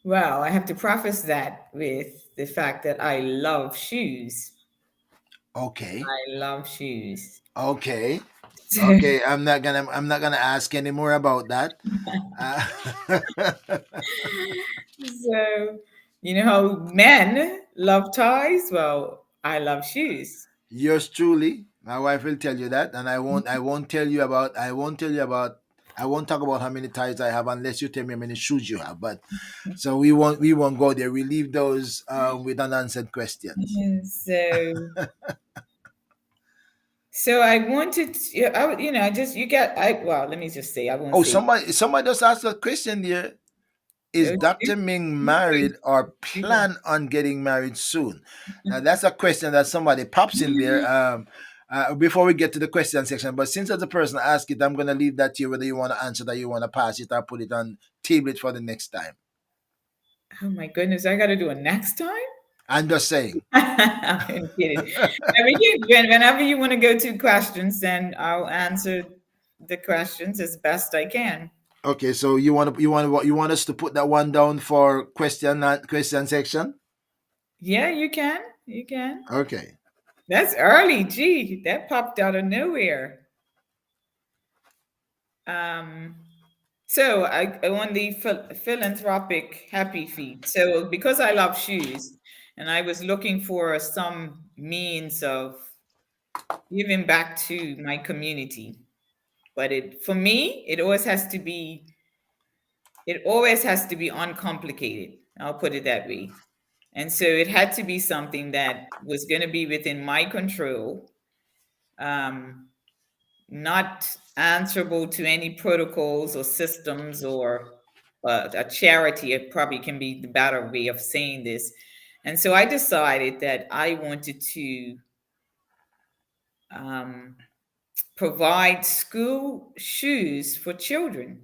Well, I have to preface that with the fact that I love shoes.
Okay.
I love shoes.
Okay. Okay. I'm not gonna ask any more about that. Uh,
So, you know how men love ties? Well, I love shoes.
Yours truly, my wife will tell you that, and I won't talk about how many ties I have unless you tell me how many shoes you have. But so we won't go there. We leave those with unanswered questions.
And so I wanted to, I just, you got, well, let me just say, I won't
Oh,
say,
somebody just asked a question there. Is
no,
Dr. Ming
shoot,
married or
shoot, shoot.
plan on getting married soon? Now that's a question that somebody pops in there. Before we get to the question section, but since as a person asked it, I'm gonna leave that to you whether you want to answer that, you want to pass it, or put it on table it for the next time.
Oh my goodness, I got to do it next time?
I'm just saying.
I'm kidding. I mean, whenever you want to go to questions, then I'll answer the questions as best I can.
Okay, so you want us to put that one down for question section?
Yeah, you can. You can.
Okay.
That's early. Gee, that popped out of nowhere. Um, so I won the philanthropic happy feet. So because I love shoes, and I was looking for some means of giving back to my community, but it for me it always has to be uncomplicated. I'll put it that way. And so it had to be something that was going to be within my control, um, not answerable to any protocols or systems or a charity. It probably can be the better way of saying this. And so I decided that I wanted to um, provide school shoes for children.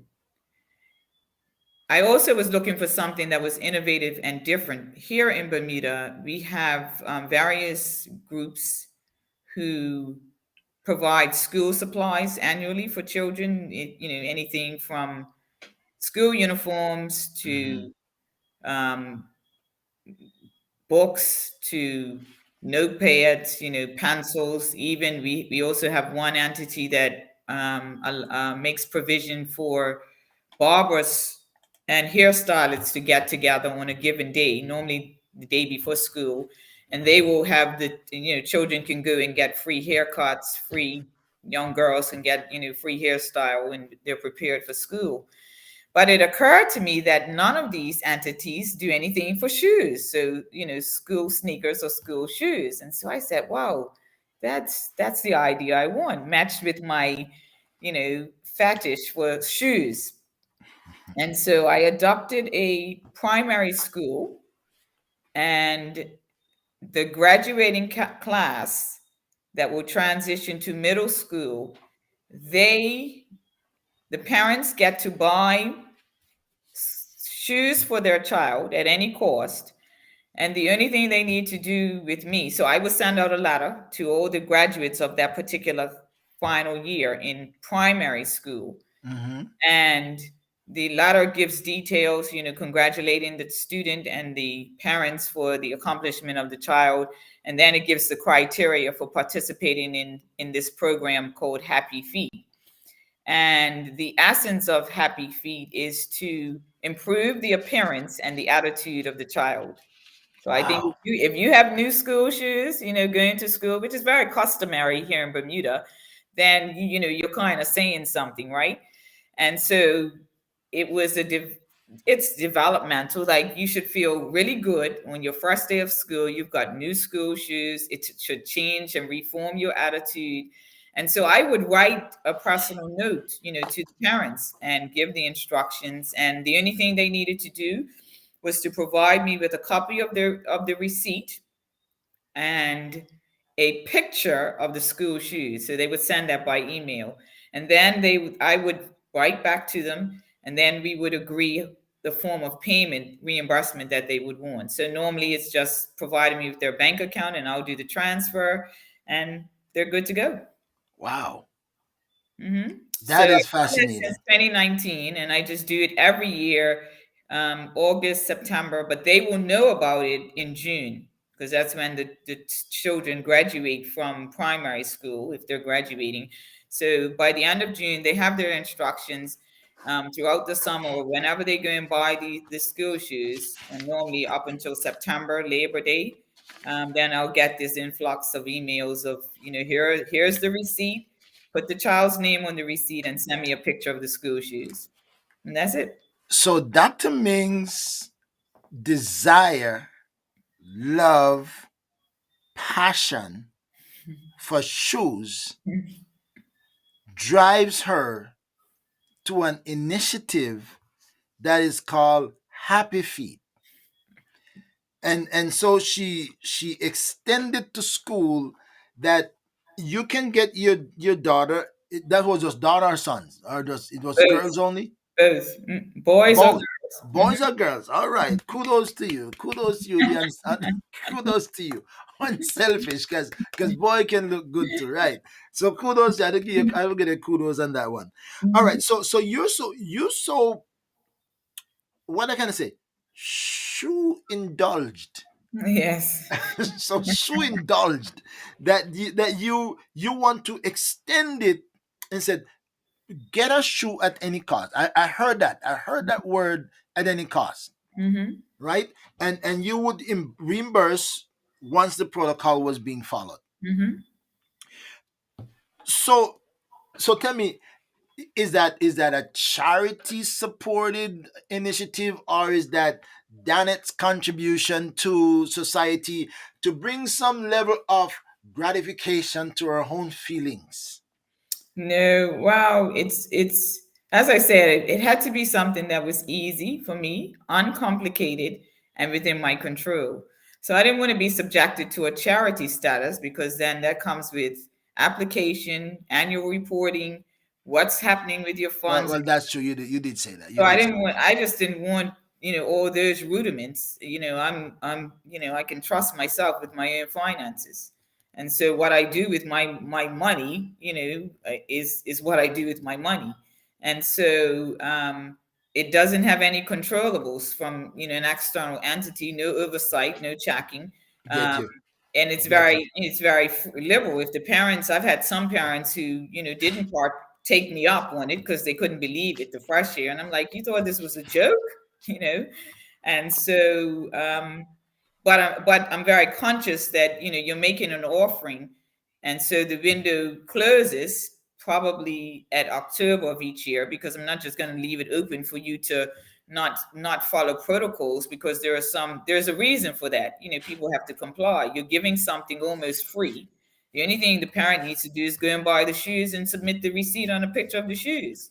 I also was looking for something that was innovative and different. Here in Bermuda, we have various groups who provide school supplies annually for children. Anything from school uniforms
Mm-hmm.
to um, books to notepads, pencils. Even we also have one entity that makes provision for barbers and hairstylists to get together on a given day, normally the day before school, and they will have children can go and get free haircuts, free young girls can get free hairstyle when they're prepared for school. But it occurred to me that none of these entities do anything for shoes. So, school sneakers or school shoes. And so I said, wow, that's the idea I want, matched with my, fetish for shoes. And so I adopted a primary school, and the graduating class that will transition to middle school, they the parents get to buy shoes for their child at any cost. And the only thing they need to do with me, so I would send out a letter to all the graduates of that particular final year in primary school.
Mm-hmm.
And the letter gives details, congratulating the student and the parents for the accomplishment of the child. And then it gives the criteria for participating in this program called Happy Feet. And the essence of Happy Feet is to improve the appearance and the attitude of the child. So I think
Wow.
if you have new school shoes, going to school, which is very customary here in Bermuda, then you're kind of saying something, right? And so it was it's developmental. Like, you should feel really good on your first day of school. You've got new school shoes. It should change and reform your attitude. And so I would write a personal note, to the parents and give the instructions. And the only thing they needed to do was to provide me with a copy of the receipt and a picture of the school shoes. So they would send that by email, and then I would write back to them, and then we would agree the form of payment reimbursement that they would want. So normally it's just providing me with their bank account, and I'll do the transfer, and they're good to go.
Wow.
So I've
That is
done that since
fascinating.
2019, and I just do it every year, August, September, but they will know about it in June because that's when the children graduate from primary school if they're graduating. So by the end of June, they have their instructions throughout the summer or whenever they go and buy the school shoes, and normally up until September, Labor Day. Then I'll get this influx of emails of, here's the receipt. Put the child's name on the receipt and send me a picture of the school shoes. And that's it.
So Dr. Ming's desire, love, passion for shoes drives her to an initiative that is called Happy Feet. And so she extended to school that you can get your daughter. That was just daughter or sons, or just it was
Both,
girls only.
both. Boys or
Both,
girls.
boys or girls. All right. Kudos to you. Kudos to you. Kudos to you. unselfish, because boy can look good too, right? So kudos, I will give you kudos on that one. All right,
Mhm.
so you're so what I can say, shoe indulged.
Yes.
So shoe indulged that you want to extend it and said get a shoe at any cost. I heard that. I heard that word at any cost,
Hmm.
right? And you would reimburse once the protocol was being followed.
Hmm.
So tell me, is that a charity supported initiative, or is that Danette's contribution to society to bring some level of gratification to her own feelings?
No, wow, it's as I said, it had to be something that was easy for me, uncomplicated, and within my control. So I didn't want to be subjected to a charity status because then that comes with application, annual reporting, what's happening with your
Well,
funds.
that's true. You did say that. You
So I
did say
didn't want. I just didn't want all those rudiments. I can trust myself with my own finances, and so what I do with my money, is what I do with my money, and so it doesn't have any controllables from an external entity, no oversight, no checking.
that. Get
Um,
you.
and it's
Get you.
very liberal. If the parents, I've had some parents who didn't take me up on it because they couldn't believe it the first year, and I'm like, you thought this was a joke, you know? And so, but I'm very conscious that you're making an offering, and so the window closes probably at October of each year because I'm not just going to leave it open for you to not follow protocols, because there's a reason for that. People have to comply. You're giving something almost free. The only thing the parent needs to do is go and buy the shoes and submit the receipt on a picture of the shoes.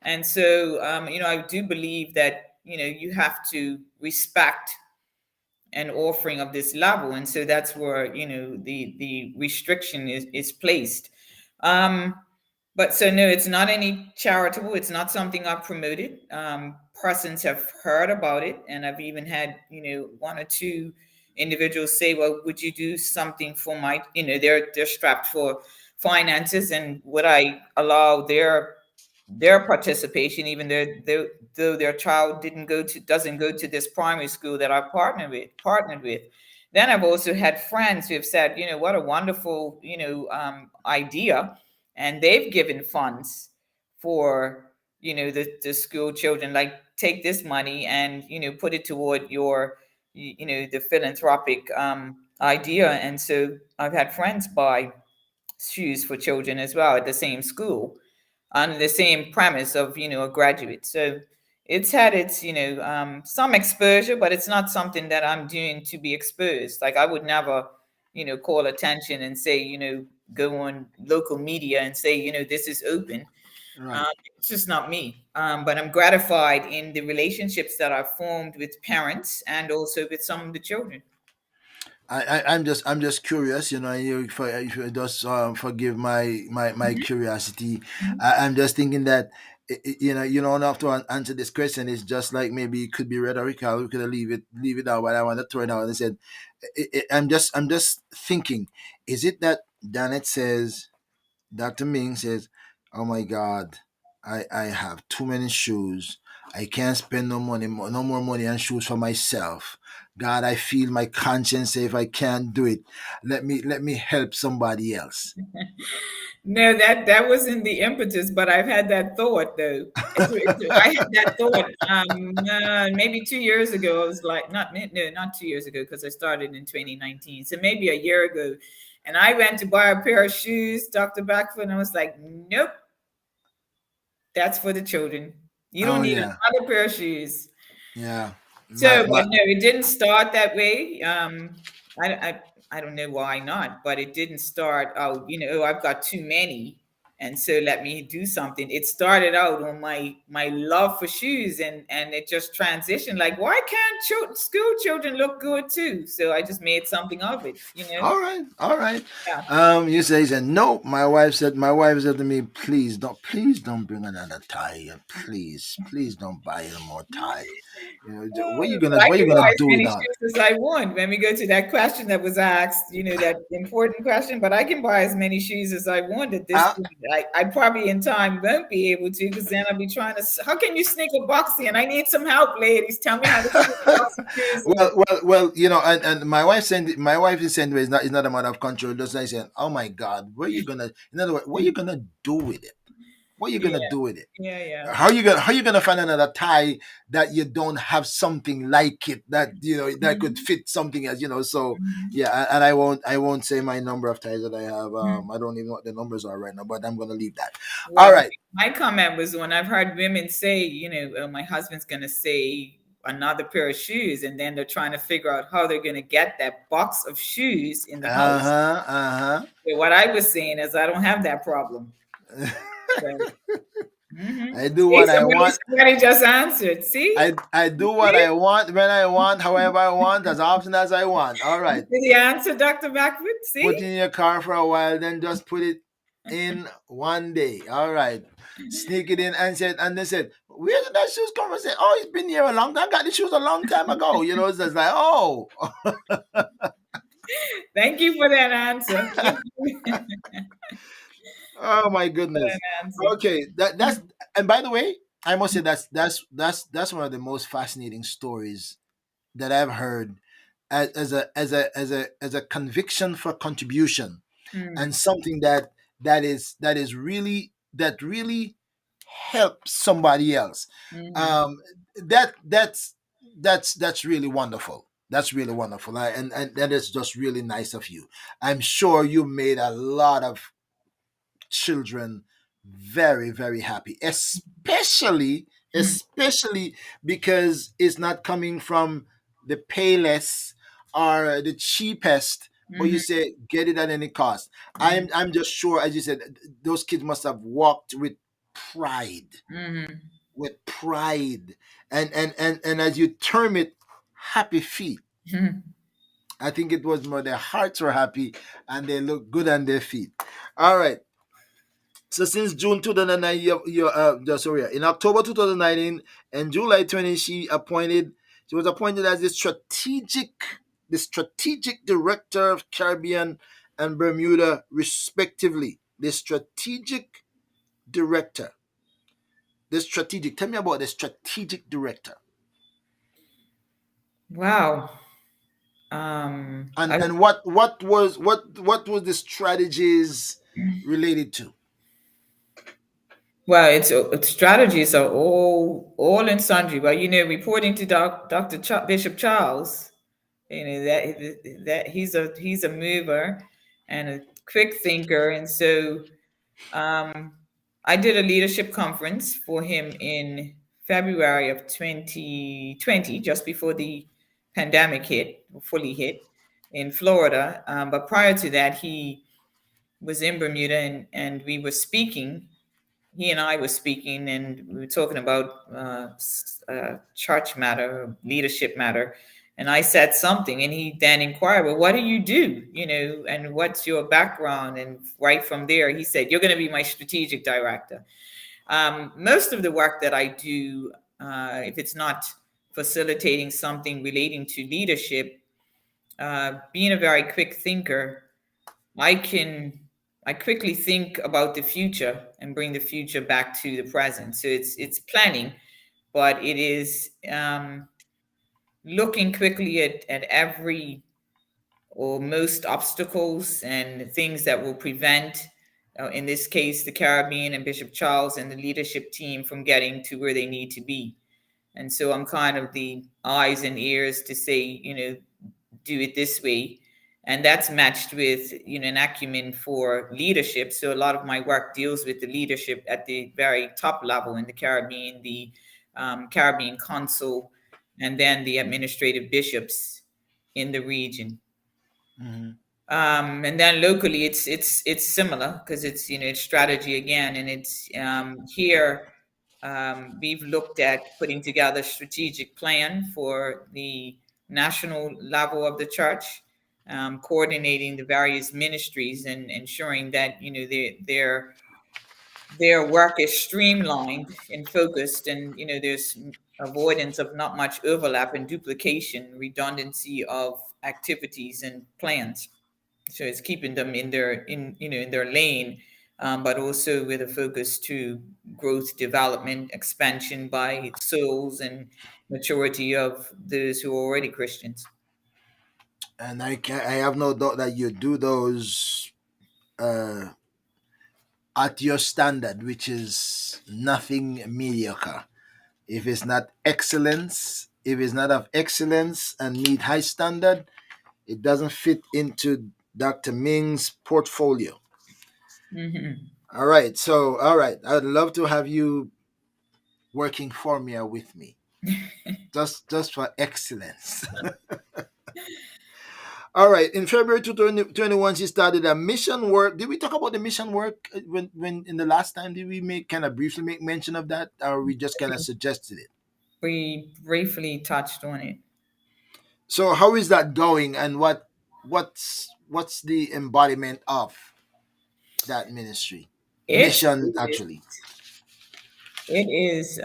And so, I do believe that you have to respect an offering of this level, and so that's where the restriction is placed. Um, but so no, it's not any charitable. It's not something I've promoted. Persons have heard about it, and I've even had one or two individuals say, "Well, would you do something for my?" They're strapped for finances, and would I allow their participation, even though their child doesn't go to this primary school that I partnered with. Then I've also had friends who have said, what a wonderful idea, and they've given funds for the school children, like take this money and put it toward your the philanthropic idea. And so I've had friends buy shoes for children as well at the same school on the same premise of a graduate. So it's had its some exposure, but it's not something that I'm doing to be exposed. Like I would never call attention and say go on local media and say this is open.
Right.
It's just not me. But I'm gratified in the relationships that I've formed with parents and also with some of the children.
I'm just curious, if you just forgive my
Mhm.
curiosity. I'm just thinking that you don't have to answer this question. It's just like maybe it could be rhetorical. We could leave it out, but I want to throw it out and said, I'm just thinking, is it that Danette says, Dr. Ming says, "Oh my God, I have too many shoes. I can't spend no more money on shoes for myself. God, I feel my conscience say if I can't do it, let me help somebody else."
No, that wasn't the impetus, but I've had that thought though. I had that thought maybe 2 years ago. I was like, not 2 years ago because I started in 2019, so maybe a year ago, and I went to buy a pair of shoes, Dr. Beckford, and I was like, nope, that's for the children. You don't
Oh
need
yeah,
another pair of shoes.
yeah.
So,
My
but no, it didn't start that way. I don't know why not, but it didn't start out. Oh, I've got too many. and so let me do something. It started out on my love for shoes, and it just transitioned. Like, why can't school children look good too? So I just made something of it, you know.
All right, all right.
Yeah.
You said no. My wife said to me, please don't bring another tie. Please don't buy any more tie. What you
So
gonna
I
what you
can
gonna
buy as
do with
many
that?
shoes as I want when we go to that question that was asked, that important question. But I can buy as many shoes as I want at this
Uh,
point. I probably in time won't be able to, because then I'll be trying to. How can you sneak a box in? I need some help, ladies. Tell me how to sneak a box of shoes in.
well. And my wife is saying is not a matter of control. Just like saying, oh my God, what are you gonna? In other words, what are you gonna do with it? What are you gonna
Yeah,
do with it?
yeah, yeah.
How you gonna find another tie that you don't have something like it that that could
Mhm,
fit something else. So
mhm,
yeah, and I won't say my number of ties that I have.
mhm.
I don't even know what the numbers are right now, but I'm gonna leave that. All
Well,
right.
my comment was, when I've heard women say, oh, my husband's going to say another pair of shoes, and then they're trying to figure out how they're going to get that box of shoes in the house.
Uh
So what I was saying is, I don't have that problem.
huh.
So, hmm
I do
see,
what I want.
somebody just answered. See,
I do what
see,
I want when I want, however I want, as often as I want. All
you
right.
see the answer, Dr. Beckford.
Put
See,
it in your car for a while, then just put it in one day. All right. Sneak it in and they said, where did that shoes come from? I said, oh, it's been here a long time. I got the shoes a long time ago. It's just like, oh,
thank you for that answer. Thank you for
oh my
that
goodness.
answer.
Okay. And by the way, I must say that's one of the most fascinating stories that I've heard as a conviction for contribution, and
Mm,
something that really helps somebody else.
mm,
um that's really wonderful. That's really wonderful. And that is just really nice of you. I'm sure you made a lot of children very, very happy,
mm,
especially because it's not coming from the payless or the cheapest, but you
mhm,
say get it at any cost.
mm,
I'm just sure, as you said, those kids must have walked pride
mhm,
with pride, and as you term it, happy feet.
mhm.
I think it was more their hearts were happy and they look good on their feet. All right. So since June 2009, in October 2019 and July 20, she was appointed as the strategic director of Caribbean and Bermuda, respectively. The strategic director. The strategic. Tell me about the strategic director.
Wow.
And what was the strategies related to?
Well, it's strategies are all and sundry. But reporting to Dr. Bishop Charles, that he's a mover and a quick thinker, and so um, I did a leadership conference for him in February of 2020, just before the pandemic fully hit in Florida. But prior to that, he was in Bermuda, and we were speaking. He and I were speaking, and we were talking about church matter, leadership matter. And I said something, and he then inquired, "Well, what do you do? And what's your background?" And right from there, he said, "You're going to be my strategic director." Most of the work that I do, if it's not facilitating something relating to leadership, being a very quick thinker, I can I quickly think about the future and bring the future back to the present. So it's planning, but it is looking quickly at every or most obstacles and things that will prevent, in this case, the Caribbean and Bishop Charles and the leadership team from getting to where they need to be. And so I'm kind of the eyes and ears to say, do it this way. And that's matched with, an acumen for leadership. So a lot of my work deals with the leadership at the very top level in the Caribbean, the Caribbean Council, and then the administrative bishops in the region.
Mhm.
And then locally, it's similar because it's it's strategy again, and it's here. We've looked at putting together a strategic plan for the national level of the church, coordinating the various ministries and ensuring that their work is streamlined and focused, and there's avoidance of not much overlap and duplication, redundancy of activities and plans. So it's keeping them in their lane, but also with a focus to growth, development, expansion by souls and maturity of those who are already Christians.
And I have no doubt that you do those uh, at your standard, which is nothing mediocre. If it's not excellence, if it's not of excellence and meet high standard, it doesn't fit into Dr. Ming's portfolio.
Hmm.
All right. So, all right. I'd love to have you working for me or with me. Just for excellence. All right. In February 2021, she started a mission work. Did we talk about the mission work when in the last time? Did we make kind of briefly make mention of that, or we just kind of suggested it?
We briefly touched on it.
So how is that going, and what's the embodiment of that ministry
It
mission
is,
actually?
it is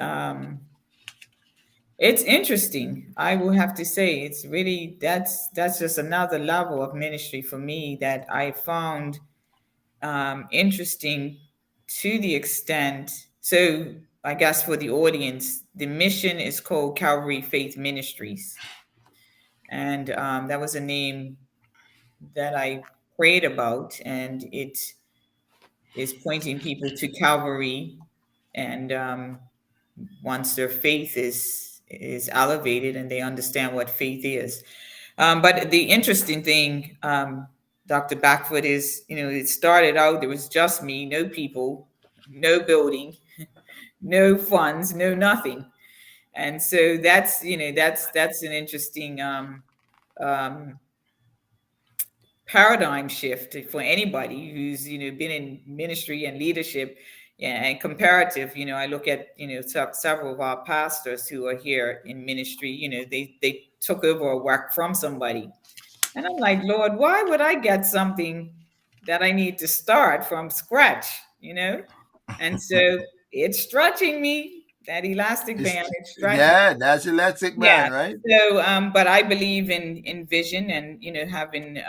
it's interesting. I will have to say it's really that's just another level of ministry for me that I found interesting to the extent. So I guess for the audience, the mission is called Calvary Faith Ministries, and that was a name that I prayed about, and it is pointing people to Calvary, and once their faith is elevated and they understand what faith is. But the interesting thing, Dr. Beckford, is it started out there was just me, no people, no building, no funds, no nothing, and so that's an interesting um, paradigm shift for anybody who's been in ministry and leadership. Yeah, and comparative, I look at several of our pastors who are here in ministry. They took over a work from somebody, and I'm like, Lord, why would I get something that I need to start from scratch? And so it's stretching me, that elastic
It's,
band. It's stretching.
yeah, that's elastic
Yeah.
band, right?
So, but I believe in vision and having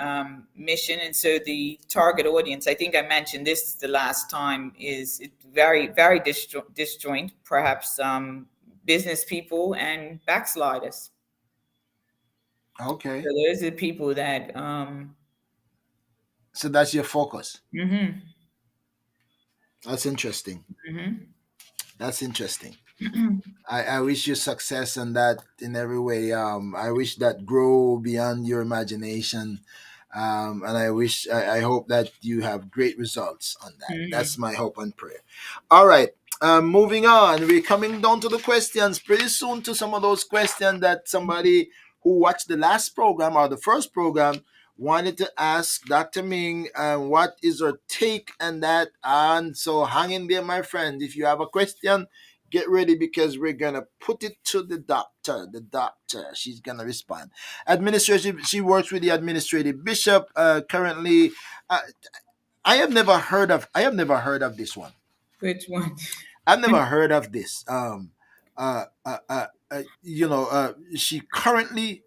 mission, and so the target audience. I think I mentioned this the last time. Is it very very disjoint, perhaps business people and backsliders.
Okay,
So those are people that.
so that's your focus.
Hmm.
That's interesting.
Hmm.
That's interesting. I wish you success in that in every way. I wish that grow beyond your imagination. And I hope that you have great results on that. That's
Hmm.
my hope and prayer. All right. Moving on, we're coming down to the questions pretty soon, to some of those questions that somebody who watched the last program or the first program wanted to ask Dr. Ming, what is her take on that. And so hang in there, my friend. If you have a question, get ready, because we're gonna put it to the doctor. The doctor, she's gonna respond. Administrative, she works with the administrative bishop currently. Uh, I have never heard of this one.
Which one?
I've never heard of this. She currently.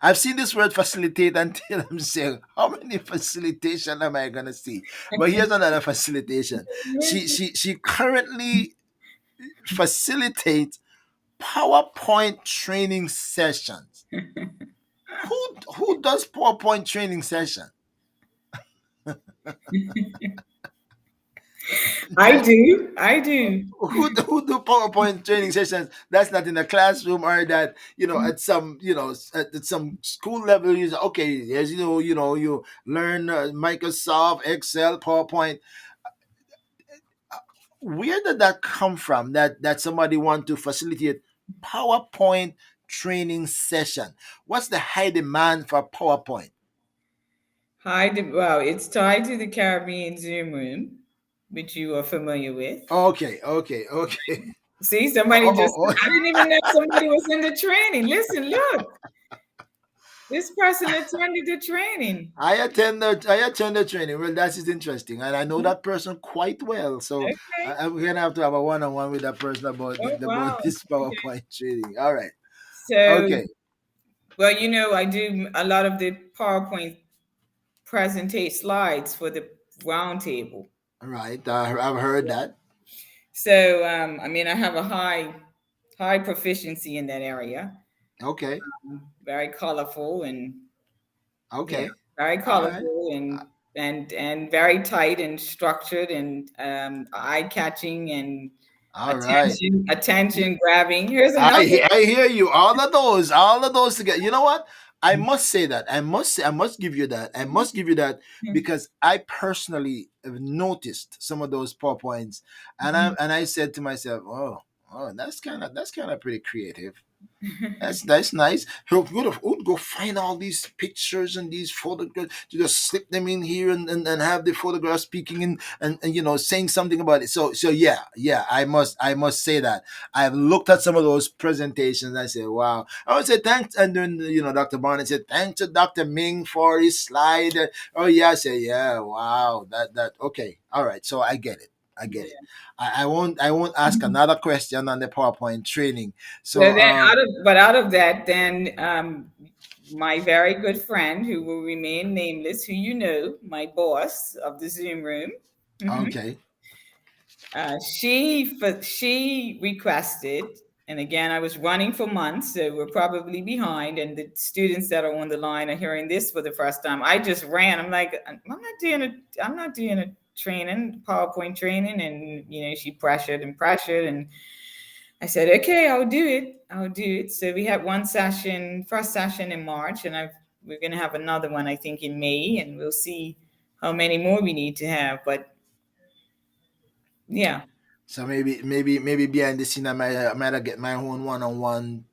I've seen this word facilitate until I'm saying, how many facilitation am I gonna see? But here's another facilitation. She currently facilitates PowerPoint training sessions. Who does PowerPoint training session?
I do. I do.
Who do PowerPoint training sessions? That's not in a classroom, or that at some at some school level. You say, okay, as you learn Microsoft, Excel, PowerPoint. Where did that come from? That somebody want to facilitate PowerPoint training session? What's the high demand for PowerPoint?
Well, it's tied to the Caribbean Zoom room, which you are familiar with.
Okay, okay, okay.
See,
Oh,
somebody just,
oh, oh.
I didn't even know somebody was in the training. Listen, look, this person attended the training.
I attend the training. Well, that is interesting, and I know that person quite well. So
Okay.
we're gonna have to have a one-on-one with that person about
Oh, wow.
about this
Okay.
PowerPoint training. All right.
So,
Okay.
well, I do a lot of the PowerPoint presentate slides for the roundtable.
All right. I've heard that.
So, I mean, I have a high proficiency in that area.
Okay.
Very colorful and yeah,
Okay.
very
All right.
colorful and very tight and structured and eye catching and
All right.
attention grabbing. Here's
I
another.
he- I hear you. All of those together. You know what? I must say that. I must give you that. I must give you that because I personally have noticed some of those PowerPoints, and I said to myself, oh, that's kind of pretty creative. That's nice. Who would go find all these pictures and these photographs to just slip them in here and have the photograph speaking in and saying something about it. So yeah, I must say that I've looked at some of those presentations and I say, wow. I would say thanks, and then Dr. Barnett said thanks to Dr. Ming for his slide. Oh yeah, I say yeah, wow, that okay, all right. So I get it. I get it. I won't ask another question on the PowerPoint training.
So
So
then, out of that, then my very good friend, who will remain nameless, who my boss of the Zoom room, mhm,
okay.
she requested, and again, I was running for months, so we're probably behind. And the students that are on the line are hearing this for the first time. I just ran. I'm like, I'm not doing a training, PowerPoint training, and she pressured and pressured, and I said, okay, I'll do it. I'll do it. So we had one session, first session in March, and we're going to have another one, I think, in May, and we'll see how many more we need to have. But yeah,
So maybe behind the scene, I might get my own one-on-one,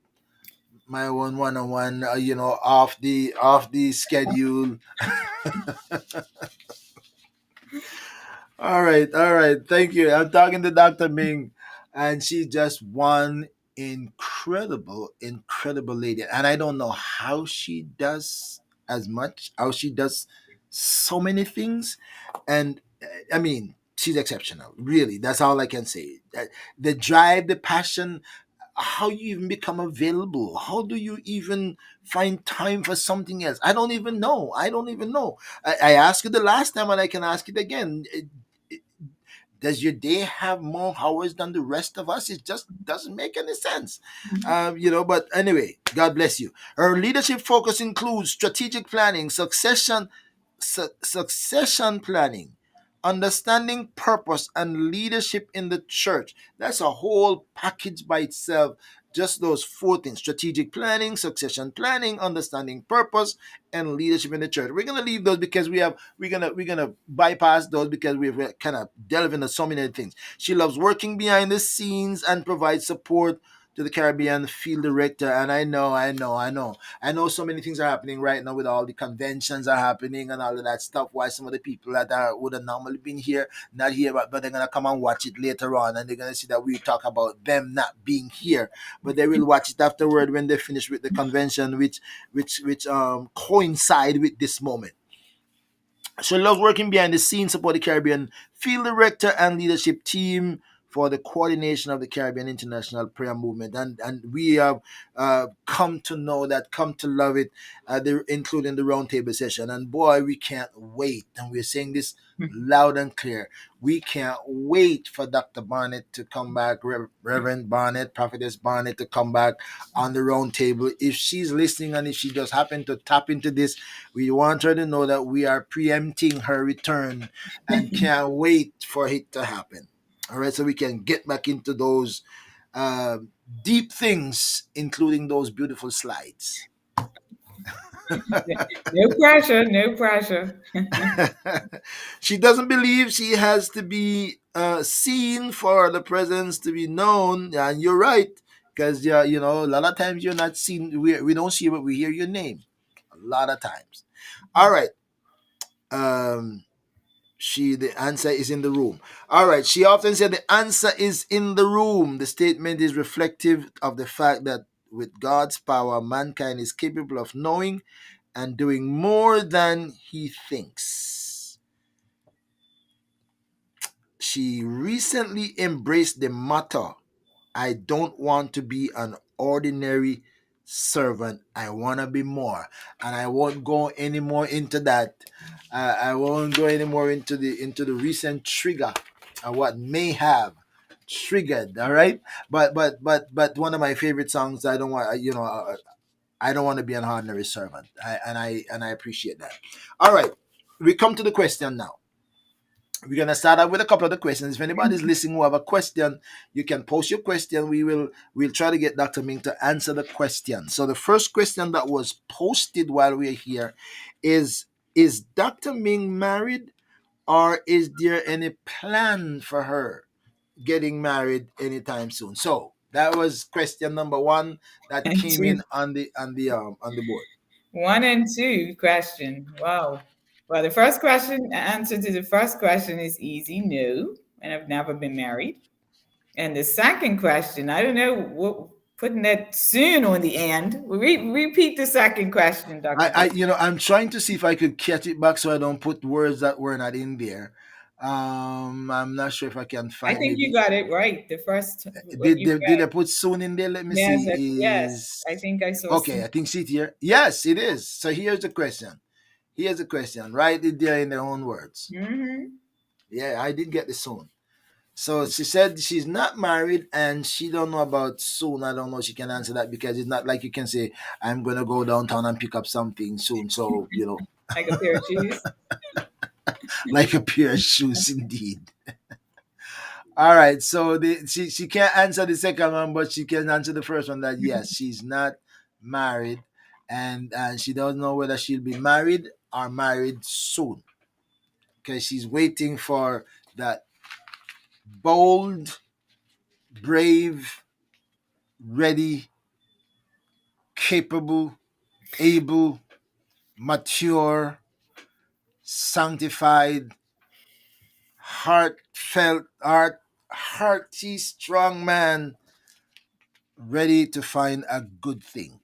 off the schedule. All right. Thank you. I'm talking to Dr. Ming, and she's just one incredible, incredible lady. And I don't know how she does as much, how she does so many things. And I mean, she's exceptional. Really, that's all I can say. The drive, the passion, how you even become available, how do you even find time for something else? I don't even know. I asked you the last time and I can ask it again. Does your day have more hours than the rest of us? It just doesn't make any sense. But anyway, God bless you. Her leadership focus includes strategic planning, succession planning, understanding purpose, and leadership in the church. That's a whole package by itself. Just those four things: strategic planning, succession planning, understanding purpose, and leadership in the church. We're gonna leave those because we're gonna bypass those because we've kind of delved into so many things. She loves working behind the scenes and provides support to the Caribbean field director. And I know so many things are happening right now with all the conventions are happening and all of that stuff. Why some of the people that would have normally been here, not here, but they're gonna come and watch it later on, and they're gonna see that we talk about them not being here, but they will watch it afterward when they finish with the convention, which coincide with this moment. She loves working behind the scenes, support the Caribbean field director and leadership team for the coordination of the Caribbean International Prayer Movement. And we have come to know that, come to love it, including the roundtable session. And boy, we can't wait. And we're saying this loud and clear. We can't wait for Dr. Barnett to come back, Reverend Barnett, Prophetess Barnett to come back on the roundtable. If she's listening and if she just happened to tap into this, we want her to know that we are preempting her return and can't wait for it to happen. All right, so we can get back into those uh, deep things, including those beautiful slides.
no pressure, no pressure.
She doesn't believe she has to be seen for the presence to be known, and you're right, because yeah, a lot of times you're not seen. We don't see you, but we hear your name. A lot of times. All right. Um, the answer is in the room. All right. She often said the answer is in the room. The statement is reflective of the fact that with God's power, mankind is capable of knowing and doing more than he thinks. She recently embraced the motto, I don't want to be an ordinary servant. I want to be more. And I won't go any more into that. I won't go any more into the recent trigger and what may have triggered. All right, but one of my favorite songs. I don't want I don't want to be an ordinary servant. And I appreciate that. All right, we come to the question now. We're gonna start out with a couple of the questions. If anybody's listening who have a question, you can post your question. We'll try to get Dr. Ming to answer the question. So the first question that was posted while we're here is Dr. Ming married, or is there any plan for her getting married anytime soon? So that was question number one that
And
came
two,
in on the board.
one and two question. Wow. Well, the first question, answer to the first question is easy. No, and I've never been married. And the second question, I don't know what putting that soon on the end. Repeat the second question, Dr.
I
J.
I'm trying to see if I could catch it back so I don't put words that were not in there. I'm not sure if I can
I
find
think you
maybe
got it right. The first what you
did
read.
I put soon in there? Let me
Yes,
see.
yes.
Is
I think I saw
okay.
soon.
I think see it here. Yes, it is. So here's the question. Here's the question. Write it there in their own words.
Hmm.
Yeah, I did get the soon. So she said she's not married and she don't know about soon. I don't know if she can answer that because it's not like you can say I'm gonna go downtown and pick up something soon. So
Like a pair of shoes.
like a pair of shoes indeed. All right, so she can't answer the second one, but she can answer the first one. That yes, she's not married, and she doesn't know whether she'll be married or married soon, because she's waiting for that bold, brave, ready, capable, able, mature, sanctified, hearty, strong man, ready to find a good thing.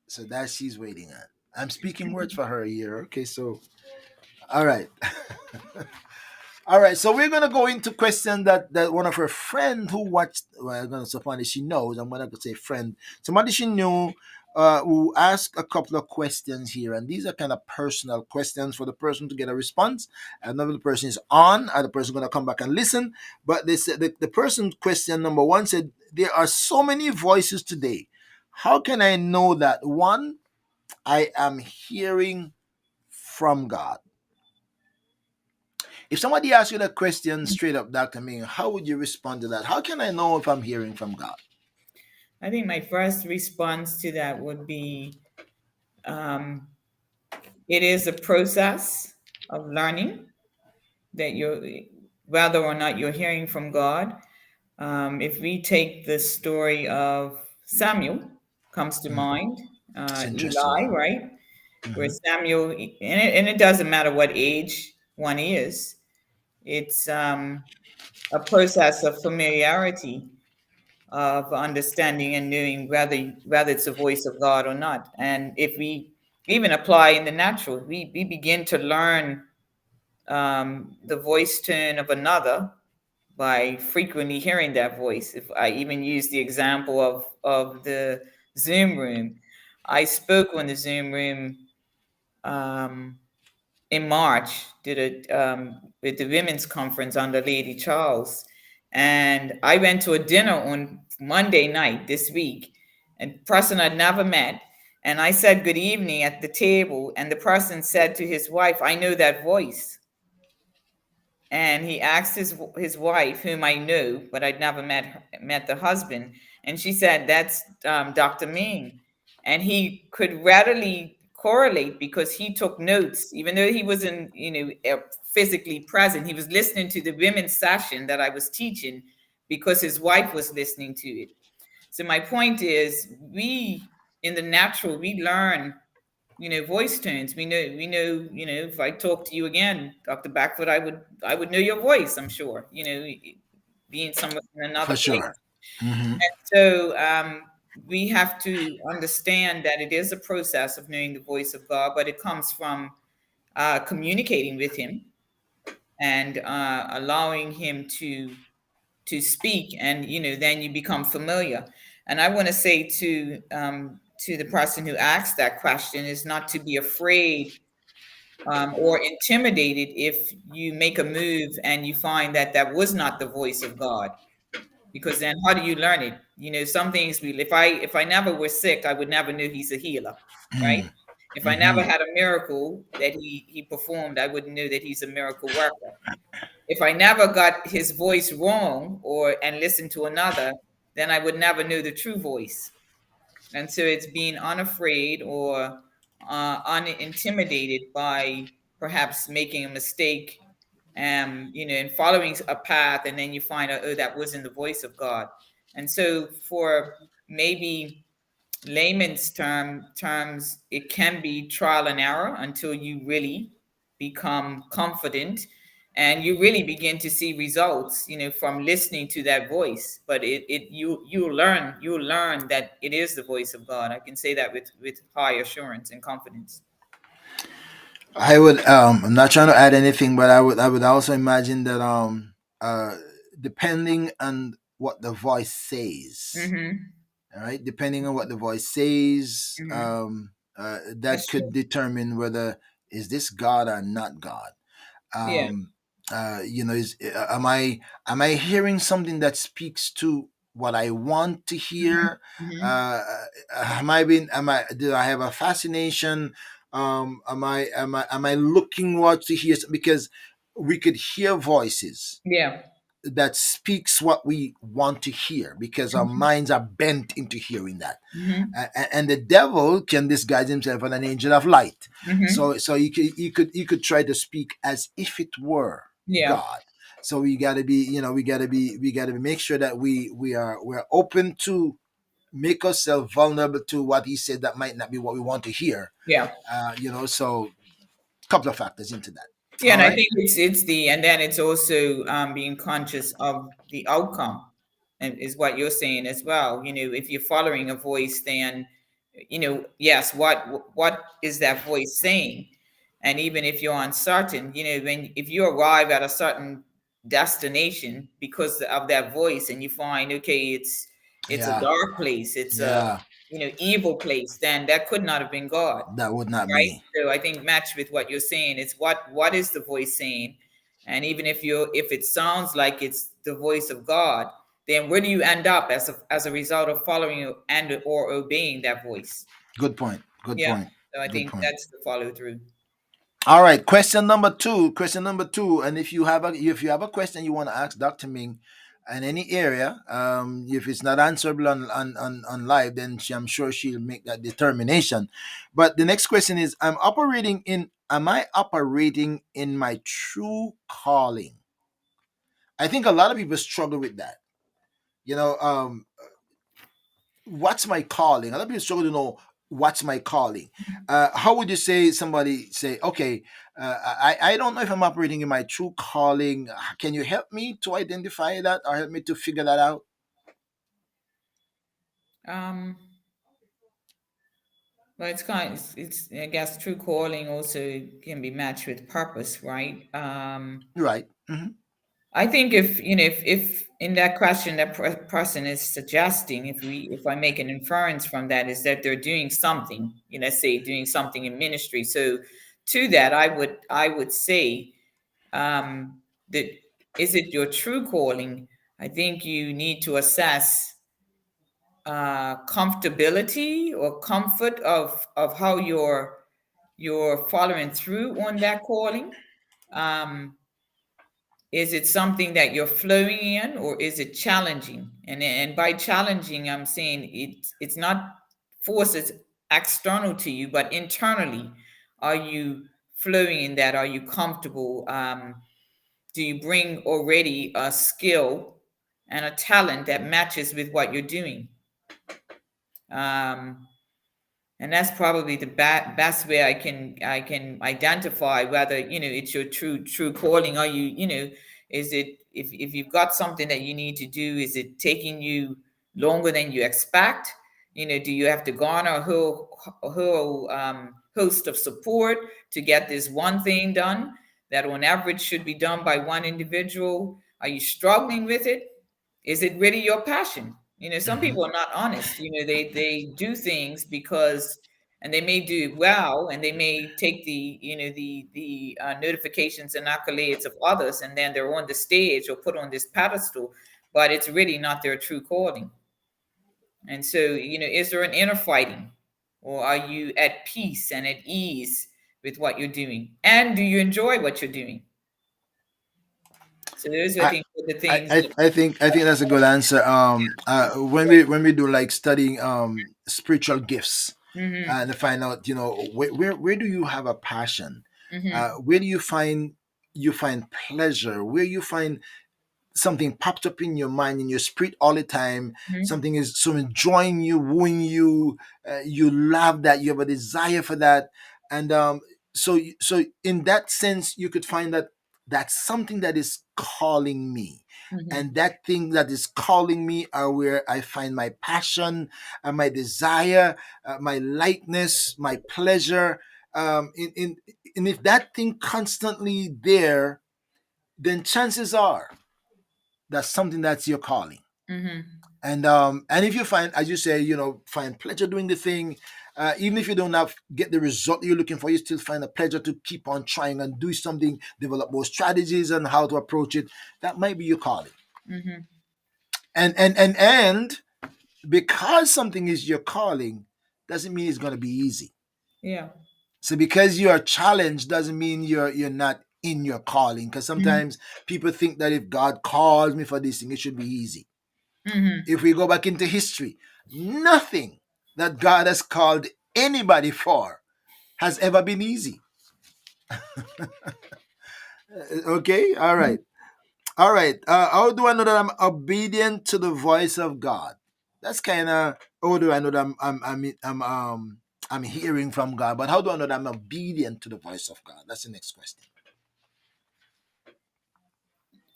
So that she's waiting on. I'm speaking words for her here. Okay, so all right. All right, so we're gonna go into question that one of her friend who watched. Well, I'm gonna somebody she knows. I'm gonna say friend, somebody she knew, who asked a couple of questions here, and these are kind of personal questions for the person to get a response. Another person is on, other person gonna come back and listen. But they said the person question number one said there are so many voices today. How can I know that one I am hearing from God? If somebody asks you that question straight up, Dr. Ming, how would you respond to that? How can I know if I'm hearing from God?
I think my first response to that would be um, it is a process of learning that you're, whether or not you're hearing from God. If we take the story of Samuel, comes to
Mm,
mind,
it's an interesting
Eli,
one.
right? Where
Hmm.
Samuel, and it doesn't matter what age one is, it's a process of familiarity, of understanding and knowing whether it's the voice of God or not. And if we even apply in the natural, we begin to learn the voice tone of another by frequently hearing that voice. If I even use the example of the Zoom room, I spoke on the Zoom room um, in March, did it with the women's conference under Lady Charles, and I went to a dinner on Monday night this week, and person I'd never met. And I said good evening at the table, and the person said to his wife, "I know that voice." And he asked his wife, whom I knew, but I'd never met the husband, and she said, "That's Dr. Ming," and he could readily correlate because he took notes, even though he wasn't, physically present. He was listening to the women's session that I was teaching because his wife was listening to it. So my point is, we in the natural we learn voice tones. We know, if I talk to you again, Dr. Beckford, I would know your voice, I'm sure, being somewhere in another
For
place.
sure. Hmm.
So we have to understand that it is a process of knowing the voice of God, but it comes from communicating with Him and allowing Him to speak, and then you become familiar. And I want to say to the person who asked that question is not to be afraid or intimidated if you make a move and you find that that was not the voice of God, because then how do you learn it? Some things if I never was sick, I would never know He's a healer, right? If I never
Hmm.
had a miracle that he performed, I wouldn't know that He's a miracle worker. If I never got His voice wrong or and listened to another, then I would never know the true voice. And so it's being unafraid or unintimidated by perhaps making a mistake, and following a path, and then you find out, oh, that wasn't the voice of God. And so for maybe layman's terms, it can be trial and error until you really become confident and you really begin to see results, from listening to that voice. But you'll learn that it is the voice of God. I can say that with high assurance and confidence.
I would. I'm not trying to add anything, but I would also imagine that uh, depending on what the voice says,
Mm-hmm.
all right, depending on what the voice says,
Mm-hmm.
that
That's
could
true.
determine whether is this God or not God.
Yeah.
um is am I hearing something that speaks to what I want to
Mm-hmm.
hear?
Mm-hmm.
uh am I do I have a fascination? Am I looking what to hear? Because we could hear voices
Yeah.
that speaks what we want to hear because our
Mm-hmm.
minds are bent into hearing that.
Mm-hmm.
And the devil can disguise himself as an angel of light.
Mm-hmm.
So you could try to speak as if it were
Yeah.
God. So we gotta be make sure that we're open to make ourselves vulnerable to what he said that might not be what we want to hear.
Yeah.
So couple of factors into that.
Yeah,
All
and I
right.
think and then it's also being conscious of the outcome, and is what you're saying as well. If you're following a voice, then yes, what is that voice saying? And even if you're uncertain, if you arrive at a certain destination because of that voice, and you find, okay, it's a
Yeah.
dark place, it's a
Yeah.
evil place, then that could not have been God,
That would not
right?
be.
So I think match with what you're saying. It's what is the voice saying, and even if it sounds like it's the voice of God, then where do you end up as a result of following and or obeying that voice?
Good point. Good
Yeah.
point.
So I
Good
think
point.
that's the follow through.
All right, question number two. Question number two. And if you have a question you want to ask Dr. Ming in any area, if it's not answerable on live, then I'm sure she'll make that determination. But the next question is: Am I operating in my true calling? I think a lot of people struggle with that. You know, what's my calling? A lot of people struggle to know what's my calling. How would you say somebody say, okay, I don't know if I'm operating in my true calling. Can you help me to identify that or help me to figure that out?
Um, well, it's I guess true calling also can be matched with purpose, right?
Right. Hmm.
I think if in that question that person is suggesting, if I make an inference from that, is that they're doing something, let's say doing something in ministry. So to that, I would say that, is it your true calling? I think you need to assess comfortability or comfort of how you're following through on that calling. Um, is it something that you're flowing in, or is it challenging? And by challenging, I'm saying it's not forces external to you, but internally. Are you flowing in that? Are you comfortable? Do you bring already a skill and a talent that matches with what you're doing? Um, And that's probably the best way I can identify whether it's your true calling. Are you you know is it, if you've got something that you need to do, is it taking you longer than you expect? Do you have to garner a whole host of support to get this one thing done that on average should be done by one individual? Are you struggling with it? Is it really your passion? Some
Hmm.
people are not honest. They do things because, and they may do it well, and they may take the notifications and accolades of others, and then they're on the stage or put on this pedestal, but it's really not their true calling. And so, is there an inner fighting, or are you at peace and at ease with what you're doing, and do you enjoy what you're doing? So those are, I
I,
think, the
I,
things
I
that.
I think that's a good answer. When we do like studying spiritual gifts,
Mm-hmm,
and to find out, where do you have a passion,
mm-hmm,
where do you find pleasure, where you find something popped up in your mind, in your spirit all the time.
mm-hmm,
Something is so enjoying you, wooing you. You love that. You have a desire for that, and so in that sense, you could find that that's something that is calling me. And
mm-hmm,
that thing that is calling me are where I find my passion, my desire, my lightness, my pleasure. And if that thing constantly there, then chances are that's something that's your calling.
mm-hmm.
And if you find, as you say, find pleasure doing the thing, even if you don't have get the result you're looking for, you still find a pleasure to keep on trying and do something, develop more strategies and how to approach it. That might be your calling.
Mm-hmm.
And because something is your calling, doesn't mean it's going to be easy.
Yeah.
So because you are challenged doesn't mean you're not in your calling. Because
Mhm,
sometimes people think that if God calls me for this thing, it should be easy.
mhm.
If we go back into history, nothing that God has called anybody for has ever been easy. Okay, all right, all right. How do I know that I'm obedient to the voice of God? That's kind of, how do I know that I'm hearing from God? But how do I know that I'm obedient to the voice of God? That's the next question.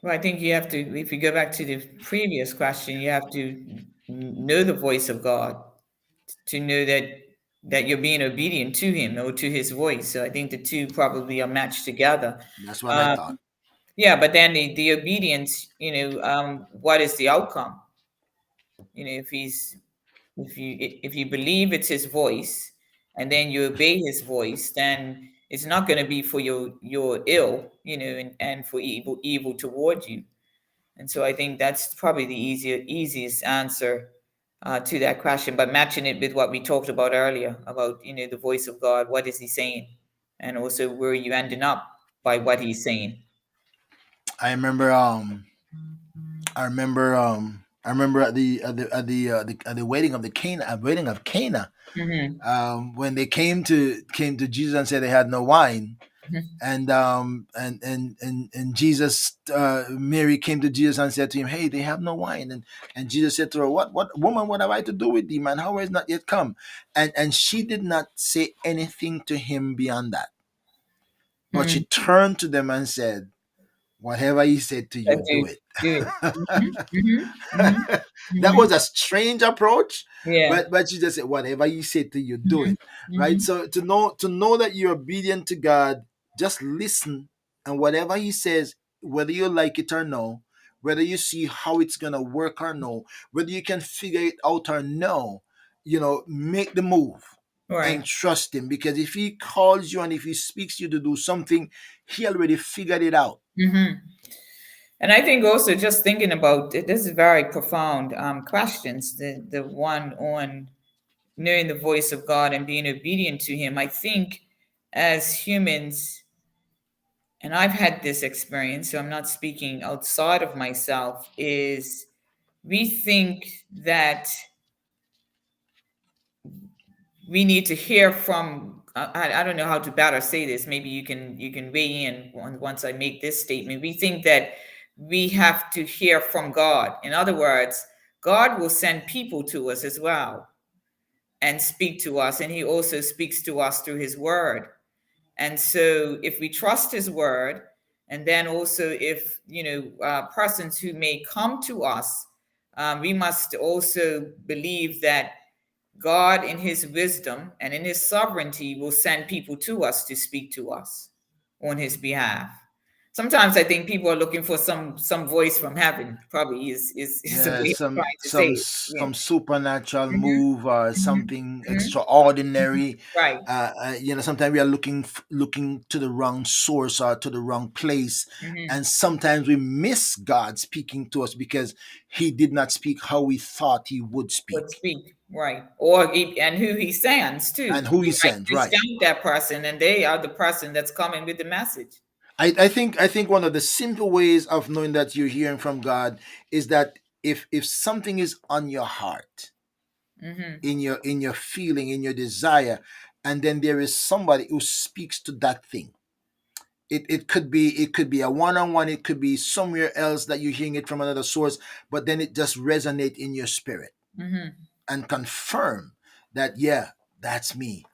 Well, I think you have to, if you go back to the previous question, you have to know the voice of God to know that you're being obedient to Him or to His voice. So I think the two probably are matched together.
That's what I
Um,
thought.
yeah, but then the obedience, what is the outcome? If you believe it's His voice, and then you obey His voice, then it's not going to be for your ill, and for evil towards you. And so I think that's probably the easiest answer to that question. But matching it with what we talked about earlier about the voice of God, what is He saying, and also where you ending up by what He's saying.
I remember. I remember at the wedding of Cana,
Mm-hmm.
when they came to Jesus and said they had no wine. And Jesus, Mary came to Jesus and said to him, "Hey, they have no wine." And Jesus said to her, "What, woman? What have I to do with thee? Man, hour is not yet come." And she did not say anything to him beyond that, but she
Mm-hmm.
turned to them and said, "Whatever he said to you, do
Do
it."
do it. Mm-hmm. Mm-hmm. Mm-hmm.
That
Mm-hmm.
was a strange approach,
Yeah.
but she just said, "Whatever he said to you, do it."
Mm-hmm.
Right.
Mm-hmm.
So to know that you're obedient to God, just listen, and whatever he says, whether you like it or no, whether you see how it's gonna work or no, whether you can figure it out or no, make the move and
Right.
trust him, because if he calls you and if he speaks you to do something, he already figured it out.
Mm-hmm. And I think also just thinking about this is very profound questions. The one on knowing the voice of God and being obedient to Him. I think as humans, and I've had this experience, so I'm not speaking outside of myself, is we think that we need to hear from. I don't know how to better say this. Maybe you can weigh in once I make this statement. We think that we have to hear from God. In other words, God will send people to us as well. and speak to us, and he also speaks to us through his word. And so if we trust his word, and then also if persons who may come to us, we must also believe that God in his wisdom and in his sovereignty will send people to us to speak to us on his behalf. Sometimes I think people are looking for some voice from heaven. Probably is a
Yeah,
way of trying to say it. Yeah.
some supernatural
Mhm,
move or
mhm,
something
mhm, mhm.
extraordinary.
Right.
Sometimes we are looking to the wrong source or to the wrong place,
Hmm.
and sometimes we miss God speaking to us because He did not speak how we thought He would
Would
speak
speak, right? And who he sends
and
too.
who
We
He
might
sent. Right.
discount that person, and they are the person that's coming with the message.
I think one of the simple ways of knowing that you're hearing from God is that if something is on your heart,
Hmm.
in your feeling, in your desire, and then there is somebody who speaks to that thing. It could be a one-on-one, it could be somewhere else that you're hearing it from another source, but then it just resonate in your spirit
Hmm.
and confirm that, yeah, that's me.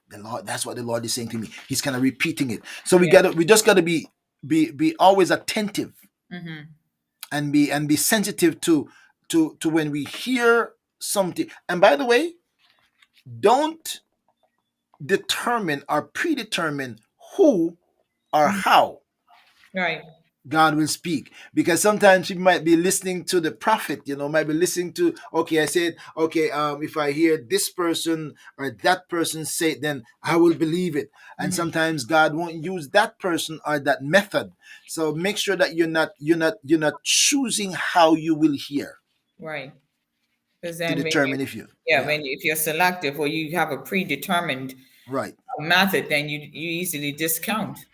That's what the Lord is saying to me. He's kind of repeating it. So
Yeah.
we just gotta be always attentive
Hmm.
and be sensitive to when we hear something. And by the way, don't determine or predetermine who or how
Right.
God will speak. Because sometimes you might be listening to the prophet, might be listening to, okay, I said, okay, if I hear this person or that person say it, then I will believe it. And
Hmm.
sometimes God won't use that person or that method. So make sure that you're not choosing how you will hear
Right. Because
to
then when you,
determine if you,
yeah,
yeah,
when if you're selective or you have a predetermined
right,
method, then you easily discount,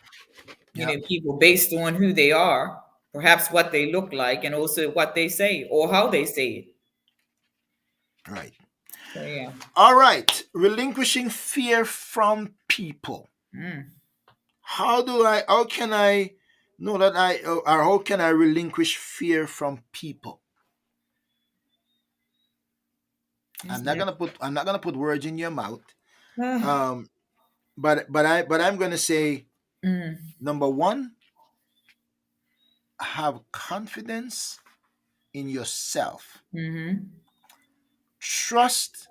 yeah,
people based on who they are, perhaps what they look like, and also what they say or how they say it.
right.
So yeah.
All right, relinquishing fear from people.
Mm.
How can I know that or how can I relinquish fear from people?
Is
I'm not
there?
gonna put words in your mouth.
Ah.
Um, but I'm gonna say,
Mm.
number one, have confidence in yourself.
Mm-hmm.
Trust.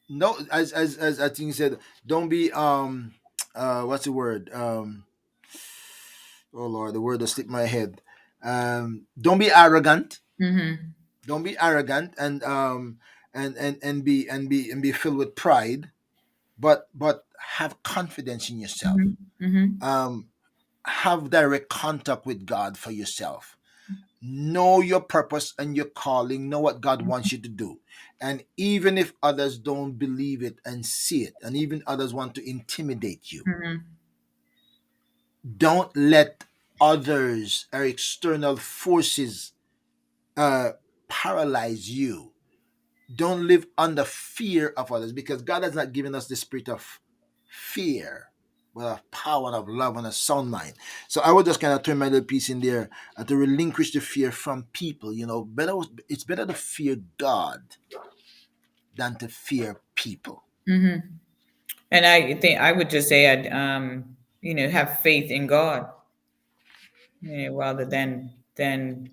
No, as I think you said, don't be what's the word? Oh Lord, the word will slip my head. Don't be arrogant.
Mm-hmm.
Don't be arrogant and be filled with pride, but have confidence in yourself.
Mm-hmm. Mm-hmm.
Um, have direct contact with God for yourself. Know your purpose and your calling. Know what God wants you to do. And even if others don't believe it and see it, and even others want to intimidate you,
Mm-hmm.
don't let others or external forces uh, paralyze you. Don't live under fear of others, because God has not given us the spirit of fear, but of power and of love and a sound mind. So I would just kind of turn my little piece in there to relinquish the fear from people. It's better to fear God than to fear people.
Mm-hmm. And I think I would just add, have faith in God, rather than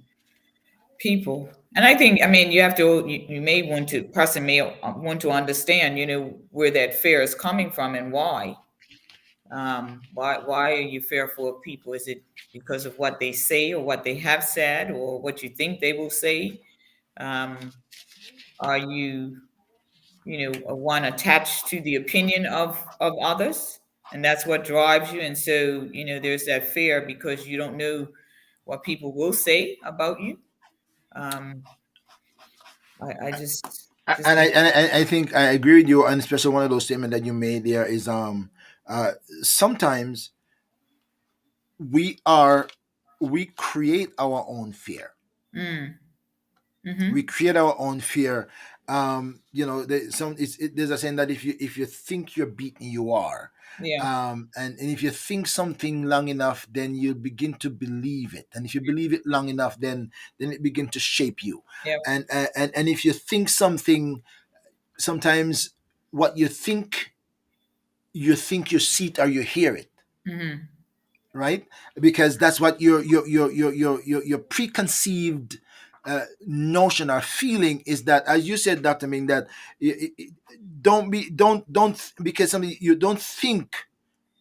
people. And I think, I mean, you have to, you may want to, person may want to understand, where that fear is coming from and why. Why are you fearful of people? Is it because of what they say or what they have said or what you think they will say? Um, are you, one attached to the opinion of others, and that's what drives you? And so, there's that fear because you don't know what people will say about you. Um, I just
And I,
think.
and I think I agree with you, and especially one of those statements that you made there is uh sometimes we are we create our own fear.
Mm,
We
mm-hmm.
create our own fear. There's a saying that if you think you're beaten, you are.
Yeah.
And if you think something long enough, then you begin to believe it, and if you believe it long enough, then it begin to shape you.
Yep.
And if you think something, sometimes what you see it or you hear it,
Mm-hmm.
right? Because that's what your preconceived notion or feeling is, that, as you said, Dr. Ming, that don't, because something you don't think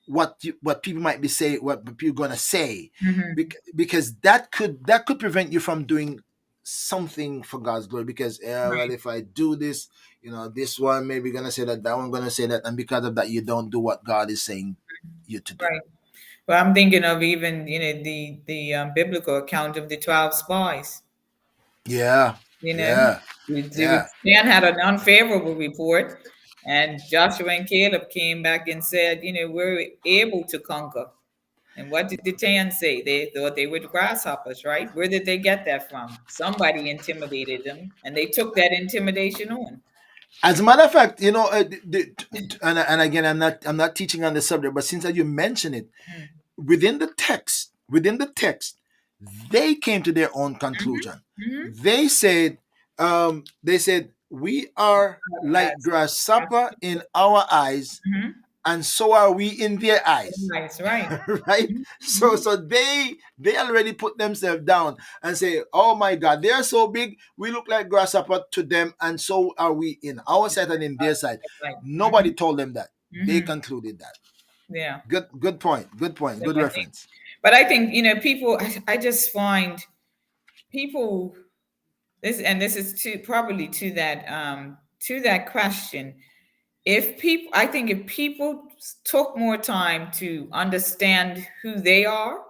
what people might be saying, what people gonna say,
Mm-hmm.
because that could prevent you from doing something for God's glory. Because well,
Right.
if I do this, this one maybe gonna say that, that one gonna say that, and because of that, you don't do what God is saying you to do.
Right. Well, I'm thinking of even the biblical account of the 12 spies.
Yeah,
You know,
yeah, yeah.
Dan had an unfavorable report, and Joshua and Caleb came back and said, we're able to conquer. And what did the 10 say? They thought they were the grasshoppers, right? Where did they get that from? Somebody intimidated them, and they took that intimidation on.
As a matter of fact, and again, I'm not teaching on the subject, but since you mention it,
Mm.
within the text, they came to their own
Mhm,
conclusion.
mhm.
They said we are like
As
grasshopper in our eyes,
mhm.
and so are we in their eyes.
Nice, right.
Right?
Mhm,
So
mhm.
so they already put themselves down and say, oh my God, they're so big, we look like grasshopper to them, and so are we in our side and in their side.
Right.
Nobody told them that. They
Mhm.
concluded that.
Yeah.
Good point. Good point.
So
Good
I think,
reference.
but I think people. I just find people. This is to probably to that question. If people, I think if people took more time to understand who they are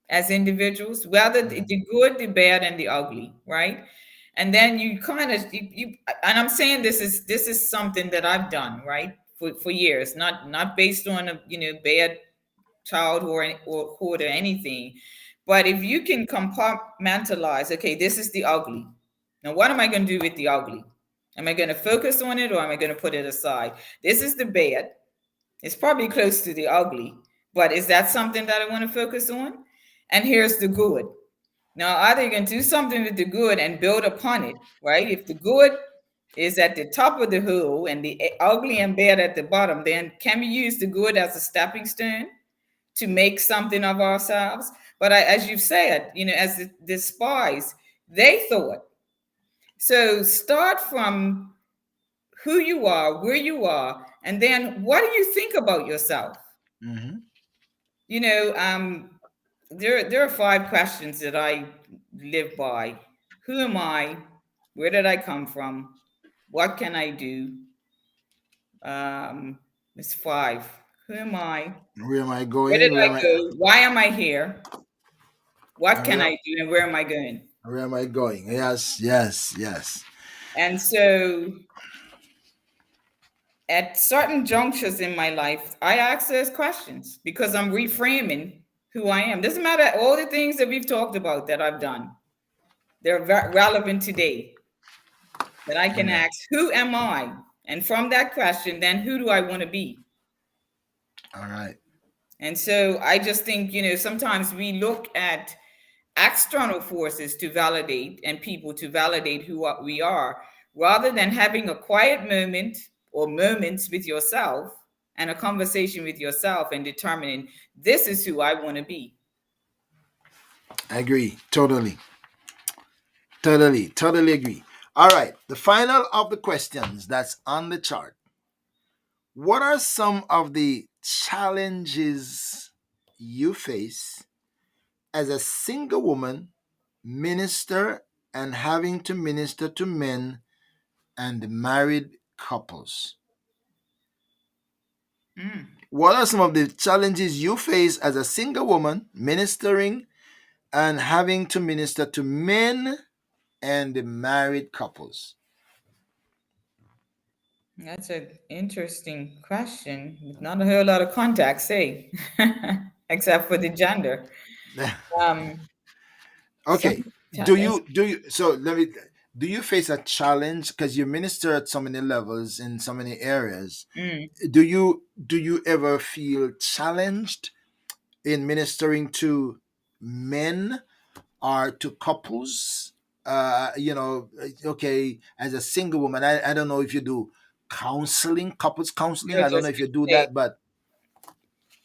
as individuals, whether
Mhm.
the good, the bad, and the ugly, right? And then you kind of and I'm saying this is something that I've done, right, for years, not based on a bad childhood or hood or anything, but if you can compartmentalize, okay, this is the ugly. Now, what am I going to do with the ugly? Am I going to focus on it or am I going to put it aside? This is the bad. It's probably close to the ugly, but is that something that I want to focus on? And here's the good. Now, either you can do something with the good and build upon it, right? If the good is at the top of the hill and the ugly and bad at the bottom, then can we use the good as a stepping stone to make something of ourselves? But as you've said, as the spies, they thought. So start from who you are, where you are, and then what do you think about yourself?
Mhm.
You know, um, there are 5 questions that I live by. Who am I? Where did I come from? What can I do? It's 5. Who am I?
Where am I
Where did
going?
I go? Why am I here? What can
Where,
I do? And where am I going?
where am I going? Yes, yes, yes.
And so at certain junctures in my life, I ask those questions because I'm reframing who I am. Doesn't matter all the things that we've talked about that I've done. They're relevant today. That I can
Yeah.
ask, who am I? And from that question, then who do I want to be?
All right.
And so I just think, sometimes we look at external forces to validate and people to validate who we are, rather than having a quiet moment or moments with yourself and a conversation with yourself and determining this is who I want to be.
I agree. Totally. Totally. Totally agree. All right. The final of the questions that's on the chart. What are some of the challenges you face as a single woman, minister, and having to minister to men and married couples?
Mm.
What are some of the challenges you face as a single woman, ministering, and having to minister to men and married couples?
That's an interesting question. Not a whole lot of context, say, except for the gender. Um, some
Okay.
cha-
Do you do you so let me do you face a challenge because you minister at so many levels in so many areas?
mm,
Do you ever feel challenged in ministering to men or to couples? Okay, as a single woman, I don't know if you do counseling, couples counseling.
No,
I don't know
just
if you do
say
that, but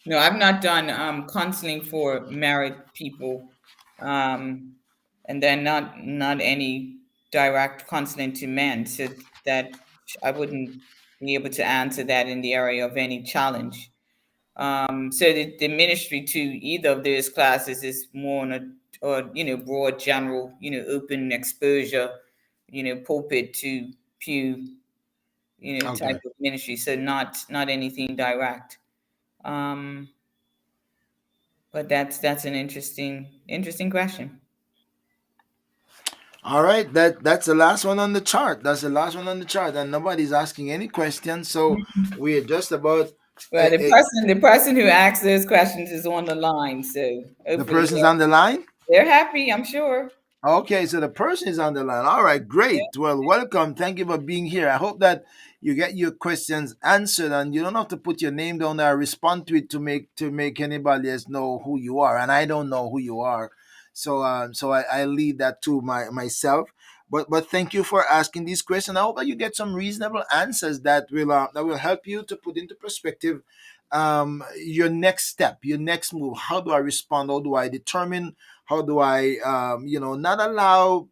no. I've not done counseling for married people, um, and then not any direct counseling to men. So that I wouldn't be able to answer that in the area of any challenge. So the ministry to either of those classes is more on a or broad general open exposure pulpit to pew type
okay.
of ministry. So not anything direct. Um, but that's an interesting question.
All right, that's the last one on the chart. That's the last one on the chart, and nobody's asking any questions. So we're just about
Well,
uh,
the
uh,
person who asked those questions is on the line, so
the
hopefully
person's on the line.
they're happy. I'm sure.
Okay, so the person is on the line. All right,
Yeah.
great. Well, welcome. Thank you for being here. I hope that you get your questions answered, and you don't have to put your name down there. Respond to it to make anybody else know who you are. And I don't know who you are, so I leave that to myself. But thank you for asking these questions. I hope that you get some reasonable answers that will help you to put into perspective your next step, your next move. How do I respond? How do I determine? How do I not allow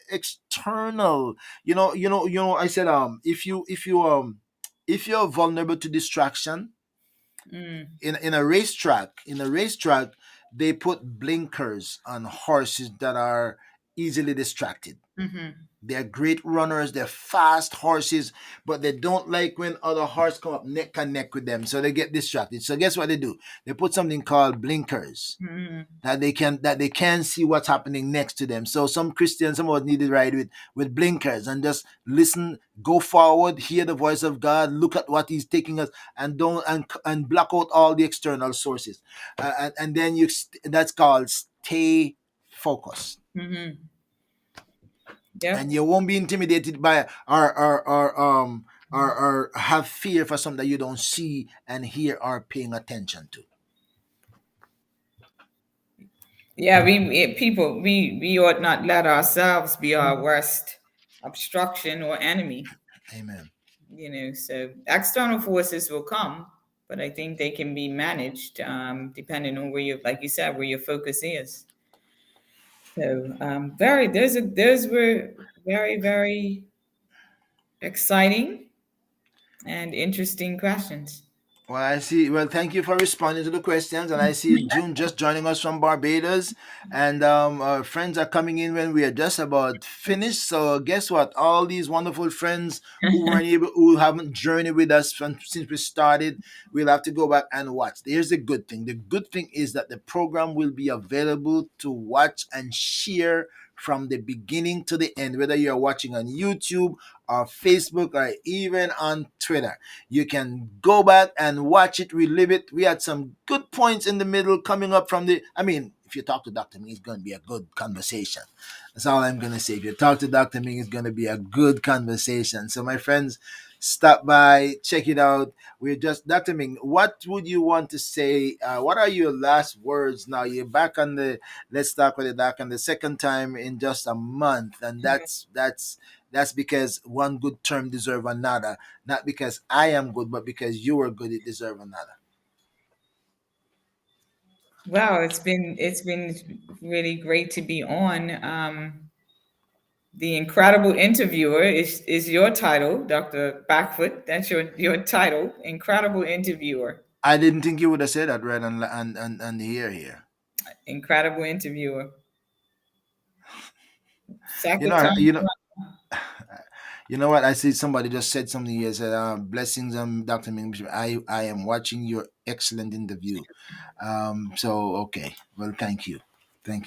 external, I said, if you're vulnerable to distraction
Mm,
in a racetrack, they put blinkers on horses that are easily distracted.
mm-hmm,
They're great runners, they're fast horses, but they don't like when other horses come up neck and neck with them, so they get distracted. So guess what they do? They put something called blinkers
mm-hmm,
that they can see what's happening next to them. So some Christians, some of us need to ride with blinkers and just listen, go forward, hear the voice of God, look at what He's taking us, and don't and block out all the external sources, and then that's called stay focused.
mm-hmm. Yep.
And you won't be intimidated by or have fear for something that you don't see and hear or paying attention to.
Yeah, people, we ought not let ourselves be our worst obstruction or enemy.
Amen.
So external forces will come, but I think they can be managed, depending on where you, like you said, where your focus is. So those were very, very exciting and interesting questions.
Well, I see. Well, thank you for responding to the questions, and I see June just joining us from Barbados, and our friends are coming in when we are just about finished. So, guess what? All these wonderful friends who haven't journeyed with us since we started, we'll have to go back and watch. Here's the good thing. The good thing is that the program will be available to watch and share from the beginning to the end, whether you're watching on YouTube or Facebook or even on Twitter. You can go back and watch it, relive it. We had some good points in the middle coming up from if you talk to Dr. Ming, it's going to be a good conversation. That's all I'm going to say. If you talk to Dr. Ming, it's going to be a good conversation. So, my friends, stop by, check it out. We're just, Dr. Ming, what would you want to say? What are your last words now? You're back on the Let's Talk with the Doc on the second time in just a month. And that's because one good term deserve another, not because I am good, but because you are good, it deserve another.
Wow, it's been really great to be on. The incredible interviewer is your title, Dr. Backfoot. That's your title, incredible interviewer,
I didn't think you would have said that right on the air here.
incredible interviewer.
You
Second
know,
time.
you know, you know what? I see somebody just said something here. Said, "Blessings, Dr. Ming. I am watching your excellent interview." So okay, well, thank you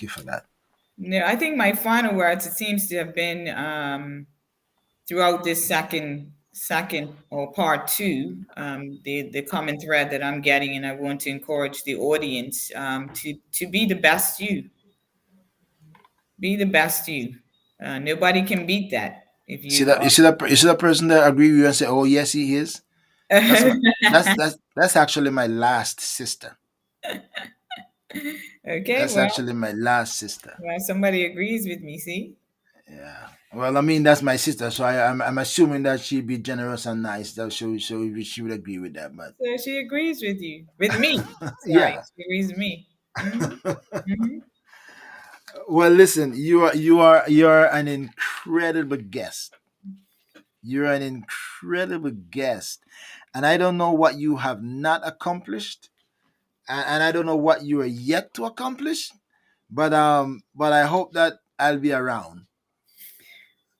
for that.
No, I think my final words. It seems to have been throughout this second or part two. The common thread that I'm getting, and I want to encourage the audience to be the best you. Be the best you. Nobody can beat that. If
See
you
that?
are
You see that person that agree with you and say, "Oh yes, he is." That's my that's actually my last sister.
okay,
That's
well,
actually my last sister.
somebody agrees with me. See,
Yeah. Well, I mean that's my sister, so I'm assuming that she'd be generous and nice. That she would agree with that. But
So she agrees with you, with me. Sorry,
yeah.
she agrees with me. Hmm. Hmm.
Well, listen, you're an incredible guest. You're an incredible guest, and I don't know what you have not accomplished, and I don't know what you are yet to accomplish. But I hope that I'll be around.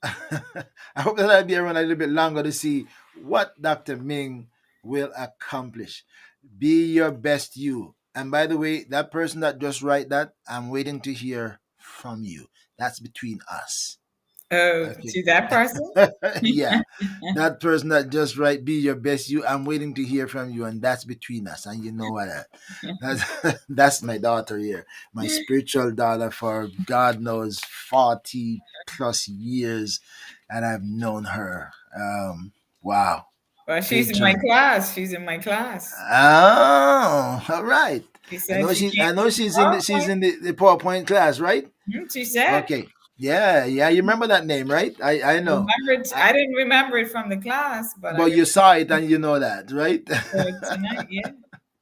I hope that I'll be around a little bit longer to see what Dr. Ming will accomplish. Be your best you. And by the way, that person that just write that, I'm waiting to hear from you. That's between us.
Oh,
Okay.
to that person?
Yeah. That person that just write be your best you. I'm waiting to hear from you, and that's between us. And you know what? That's my daughter here, my spiritual daughter for God knows 40 plus years, and I've known her. Wow,
Well, she's
big
in my
journey.
class. She's in my class.
Oh, all right.
She said she
I
came
know
to the
she's
PowerPoint.
in the PowerPoint class, right?
She said.
Okay. Yeah, yeah. You remember that name, right? I know.
I didn't remember it from the class, but I
But
remember
you saw it and you know that, right?
it tonight. Yeah,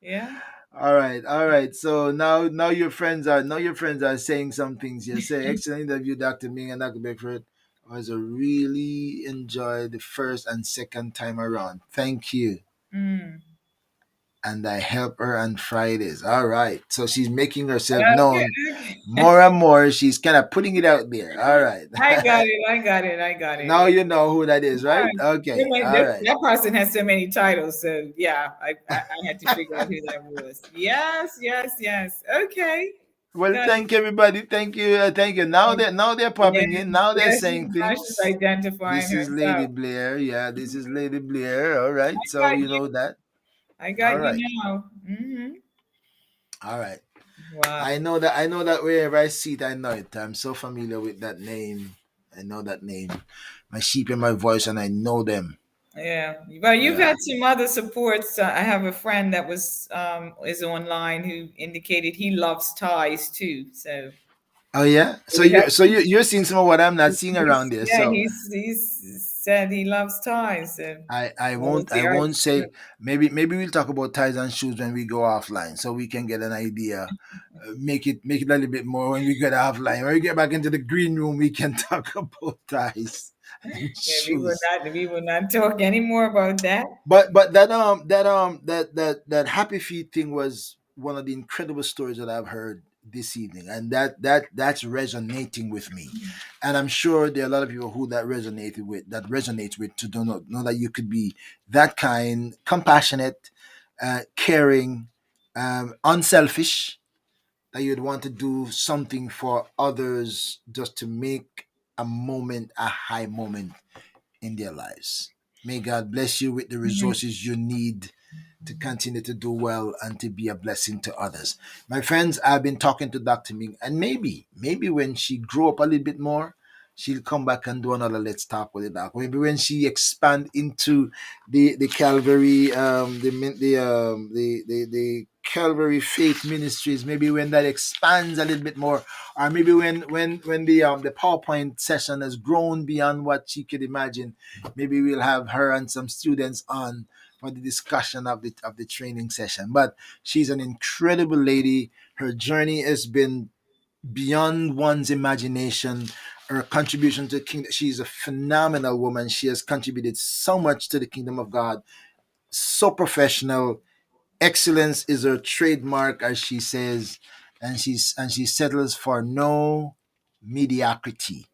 yeah.
All right, all right. So now your friends are saying some things. You say excellent interview, Dr. Ming and Dr. Beckford. Was a really enjoyed the first and second time around. Thank you.
Mm.
And I help her on Fridays. All right. So she's making herself
Okay,
known
okay.
more and more. She's kind of putting it out there. All right.
I got it. I got it. I got it.
Now you know who that is,
Yeah.
right? Okay. All right.
That person has so many titles, so yeah, I had to figure out who that was. Yes, yes, yes. Okay,
Well,
got it.
thank you, everybody. Thank you. Thank you. Now they're popping in.
Yes,
Now they're
yes.
saying
Now she's
things.
identifying
This is Lady
herself.
Blair. Yeah, this is
Mhm.
Lady Blair. All
I
right. So
got
you
you.
know that.
I
All
got you
right.
now. Hmm.
All right.
Wow.
I know that wherever I see it, I know it. I'm so familiar with that name. I know that name. My sheep in my voice, and I know them.
Yeah. Well, you've
Yeah.
had some other supports. I have a friend that was is online who indicated he loves ties too. So
Oh yeah.
we have
You're seeing some of what I'm not seeing around there.
yeah,
So
he's said he loves ties. So we'll see.
I
All right.
won't say maybe we'll talk about ties and shoes when we go offline so we can get an idea. Make it a little bit more when we get offline. When we get back into the green room, we can talk about ties and
Yeah,
shoes.
we will not talk anymore about that.
But that happy feet thing was one of the incredible stories that I've heard this evening, and that's resonating with me, and I'm sure there are a lot of people who that resonates with to know that you could be that kind, compassionate, caring, unselfish, that you'd want to do something for others just to make a moment a high moment in their lives. May God bless you with the
Mhm.
resources you need to continue to do well and to be a blessing to others. My friends, I've been talking to Dr. Ming, and maybe when she grow up a little bit more, she'll come back and do another Let's Talk with the Doc. Maybe when she expand into the Calvary, the Calvary Faith Ministries, maybe when that expands a little bit more, or maybe when the PowerPoint session has grown beyond what she could imagine, maybe we'll have her and some students on for the discussion of the training session. But she's an incredible lady. Her journey has been beyond one's imagination. Her contribution to the kingdom. She's a phenomenal woman. She has contributed so much to the kingdom of God. So professional. Excellence is her trademark, as she says, and she settles for no mediocrity.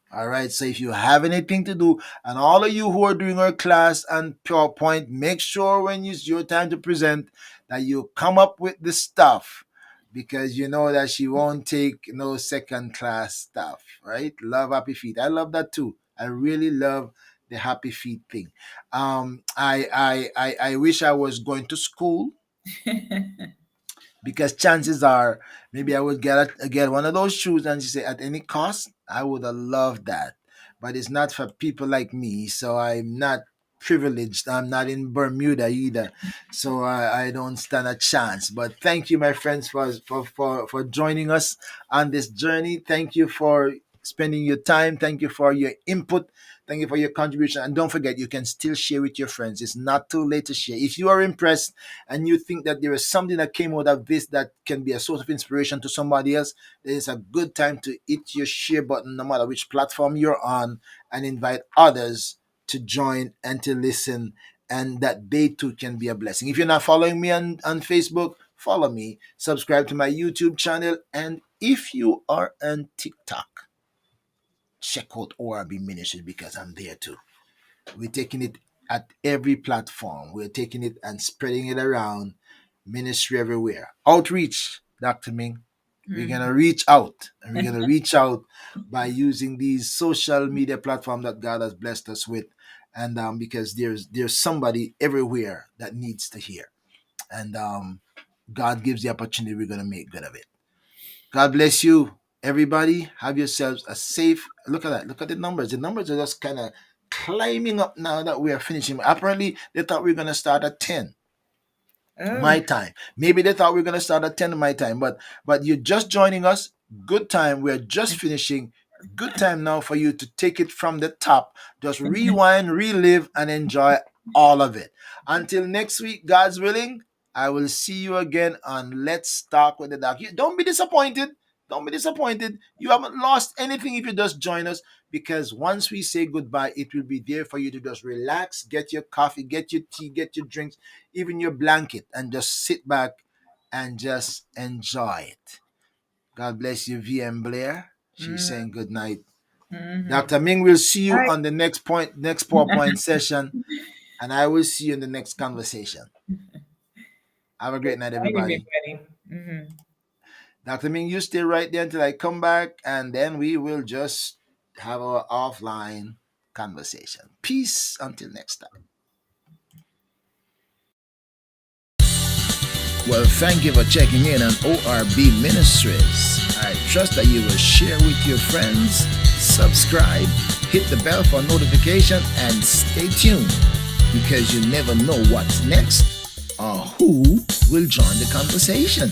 All right. So if you have anything to do, and all of you who are doing our class and PowerPoint, make sure when it's your time to present that you come up with the stuff, because you know that she won't take no second class stuff. Right? Love happy feet. I love that too. I really love the happy feet thing. I wish I was going to school, because chances are maybe I would get one of those shoes, and she say at any cost. I would have loved that, but it's not for people like me. So I'm not privileged. I'm not in Bermuda either, so I don't stand a chance. But thank you, my friends, for joining us on this journey. Thank you for spending your time. Thank you for your input. Thank you for your contribution. And don't forget, you can still share with your friends. It's not too late to share. If you are impressed and you think that there is something that came out of this that can be a source of inspiration to somebody else, then it's a good time to hit your share button no matter which platform you're on and invite others to join and to listen, and that they too can be a blessing. If you're not following me on Facebook, follow me, subscribe to my YouTube channel, and if you are on TikTok, check out ORB Ministries because I'm there too. We're taking it at every platform. We're taking it and spreading it around. Ministry everywhere. Outreach, Dr. Ming. We're gonna
Mhm.
reach out, and we're gonna reach out by using these social media platforms that God has blessed us with, and because there's somebody everywhere that needs to hear, and God gives the opportunity. We're gonna make good of it. God bless you, everybody. Have yourselves a safe. Look at that. Look at the numbers. The numbers are just kind of climbing up now that we are finishing. Apparently, they thought we were gonna start at 10
Oh.
my time. Maybe they thought we were gonna start at 10 my time, but you're just joining us. Good time. We're just finishing. Good time now for you to take it from the top. Just rewind, relive, and enjoy all of it. Until next week, God's willing, I will see you again on Let's Talk with the Doc. Don't be disappointed. Don't be disappointed. You haven't lost anything if you just join us, because once we say goodbye, it will be there for you to just relax, get your coffee, get your tea, get your drinks, even your blanket, and just sit back and just enjoy it. God bless you, VM Blair. She's saying good night.
Mm-hmm.
Dr. Ming will see
All
you
right.
on the next PowerPoint session, and I will see you in the next conversation. Have a
Good
great night,
night,
everybody.
everybody. Mm-hmm.
Dr. Ming, you stay right there until I come back, and then we will just have our offline conversation. Peace until next time. Well, thank you for checking in on ORB Ministries. I trust that you will share with your friends, subscribe, hit the bell for notification, and stay tuned, because you never know what's next or who will join the conversation.